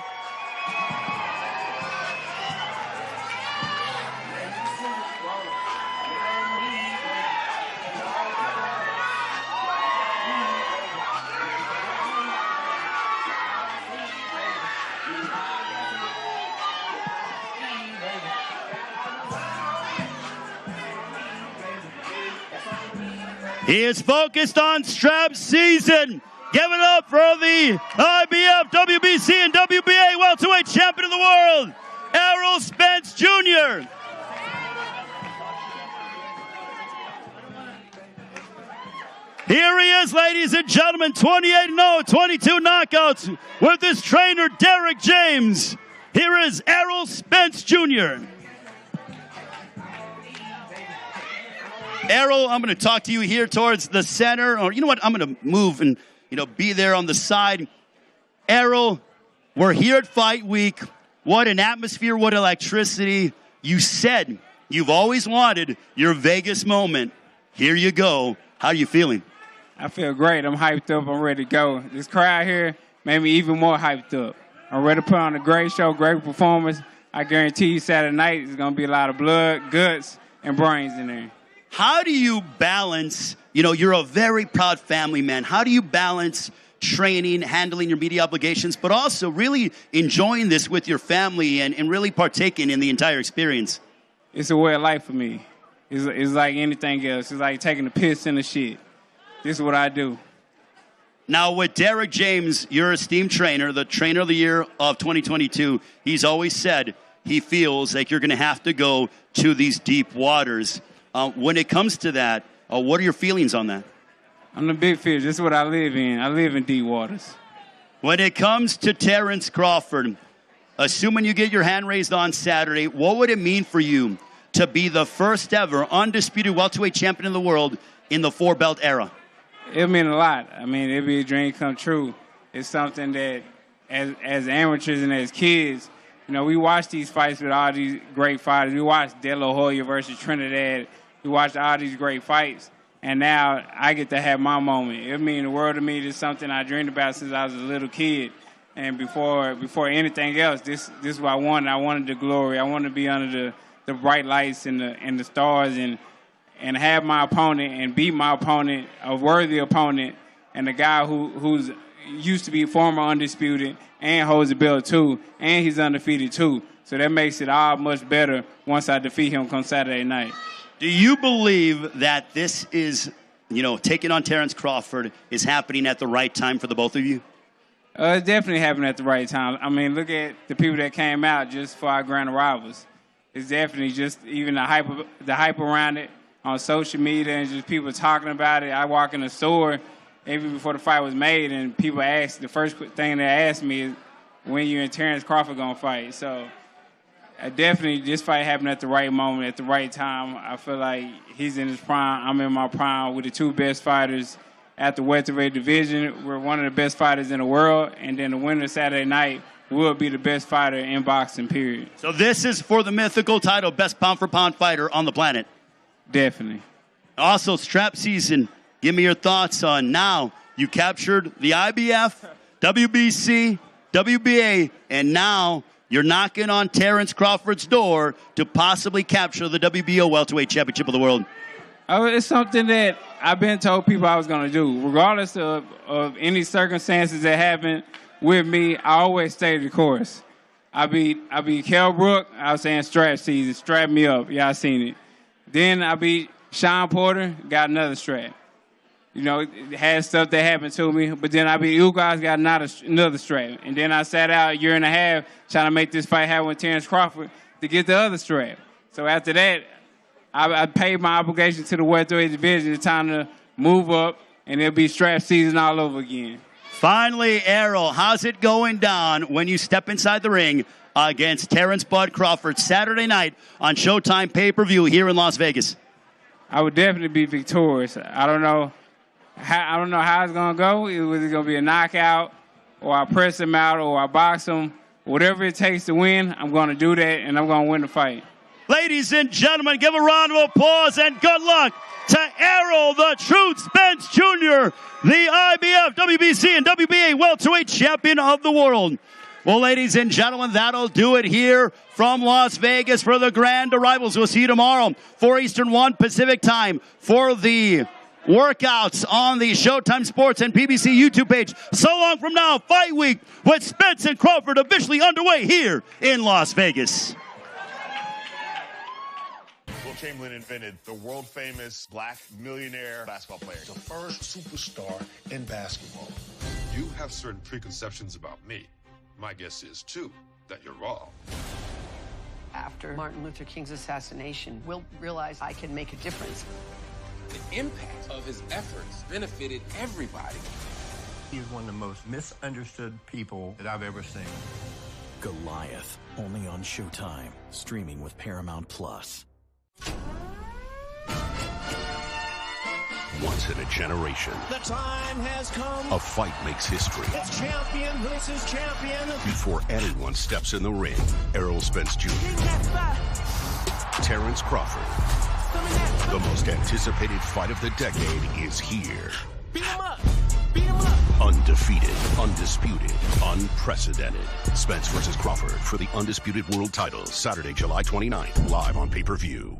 He is focused on strap season. Give it up for the IBF, WBC, and WBA welterweight champion of the world, Errol Spence Jr. Here he is, ladies and gentlemen, 28-0, 22 knockouts with his trainer, Derek James. Here is Errol Spence Jr. Errol, I'm going to talk to you here towards the center. Or you know what? I'm going to move and, be there on the side. Errol, we're here at Fight Week. What an atmosphere, what electricity. You said you've always wanted your Vegas moment. Here you go. How are you feeling? I feel great. I'm hyped up. I'm ready to go. This crowd here made me even more hyped up. I'm ready to put on a great show, great performance. I guarantee you Saturday night is going to be a lot of blood, guts, and brains in there. How do you balance, you're a very proud family man. How do you balance training, handling your media obligations, but also really enjoying this with your family and really partaking in the entire experience? It's a way of life for me. It's like anything else. It's like taking a piss in the shit. This is what I do. Now, with Derek James, your esteemed trainer, the Trainer of the Year of 2022, he's always said he feels like you're going to have to go to these deep waters. When it comes to that, what are your feelings on that? I'm the big fish. This is what I live in. I live in deep waters. When it comes to Terence Crawford, assuming you get your hand raised on Saturday, what would it mean for you to be the first ever undisputed welterweight champion of the world in the four-belt era? It mean a lot. I mean, it'd be a dream come true. It's something that, as amateurs and as kids, we watch these fights with all these great fighters. We watched De La Hoya versus Trinidad. We watched all these great fights. and now I get to have my moment. It means the world to me. It's something I dreamed about since I was a little kid. And before anything else, this is what I wanted. I wanted the glory. I wanted to be under the bright lights and the stars and have my opponent and beat my opponent, a worthy opponent, and a guy who's used to be former undisputed and holds the belt too, and he's undefeated too. So that makes it all much better once I defeat him come Saturday night. Do you believe that this is, taking on Terence Crawford is happening at the right time for the both of you? It's definitely happening at the right time. I mean, look at the people that came out just for our grand rivals. It's definitely just even the hype around it on social media and just people talking about it. I walk in the store even before the fight was made, and people ask, the first thing they ask me is, when you and Terence Crawford gonna fight? So definitely this fight happened at the right moment, at the right time. I feel like he's in his prime, I'm in my prime with the two best fighters at the welterweight division. We're one of the best fighters in the world, and then the winner Saturday night will be the best fighter in boxing, period. So this is for the mythical title, best pound-for-pound fighter on the planet. Definitely. Also, strap season. Give me your thoughts on now. You captured the IBF, WBC, WBA, and now you're knocking on Terence Crawford's door to possibly capture the WBO welterweight championship of the world. Oh, it's something that I've been told people I was going to do. Regardless of any circumstances that happen with me, I always stay the course. I beat Kell Brook. I was saying strap season. Strap me up. Y'all seen it. Then I beat Sean Porter. Got another strap. It had stuff that happened to me. But then I beat Ugas. Got another strap. And then I sat out a year and a half trying to make this fight happen with Terence Crawford to get the other strap. So after that, I paid my obligation to the welterweight division. It's time to move up, and it'll be strap season all over again. Finally, Errol, how's it going down when you step inside the ring against Terence Bud Crawford Saturday night on Showtime pay-per-view here in Las Vegas? I would definitely be victorious. I don't know how it's going to go. Is it going to be a knockout, or I press him out, or I box him? Whatever it takes to win, I'm going to do that, and I'm going to win the fight. Ladies and gentlemen, give a round of applause and good luck to Errol, the Truth Spence Jr., the IBF, WBC, and WBA welterweight champion of the world. Well, ladies and gentlemen, that'll do it here from Las Vegas for the grand arrivals. We'll see you tomorrow, 4 Eastern, 1 Pacific time, for the workouts on the Showtime Sports and PBC YouTube page. So long from now, Fight Week with Spence and Crawford officially underway here in Las Vegas. Chamberlain invented the world-famous black millionaire basketball player. The first superstar in basketball. You have certain preconceptions about me. My guess is, too, that you're wrong. After Martin Luther King's assassination, we'll realize I can make a difference. The impact of his efforts benefited everybody. He's one of the most misunderstood people that I've ever seen. Goliath, only on Showtime, streaming with Paramount Plus. Once in a generation, the time has come. A fight makes history. It's champion versus champion. Before anyone steps in the ring, Errol Spence Jr. Terence Crawford. The most anticipated fight of the decade is here. Beat him up! Beat him up! Undefeated, undisputed, unprecedented. Spence versus Crawford for the undisputed world title, Saturday, July 29th, live on pay-per-view.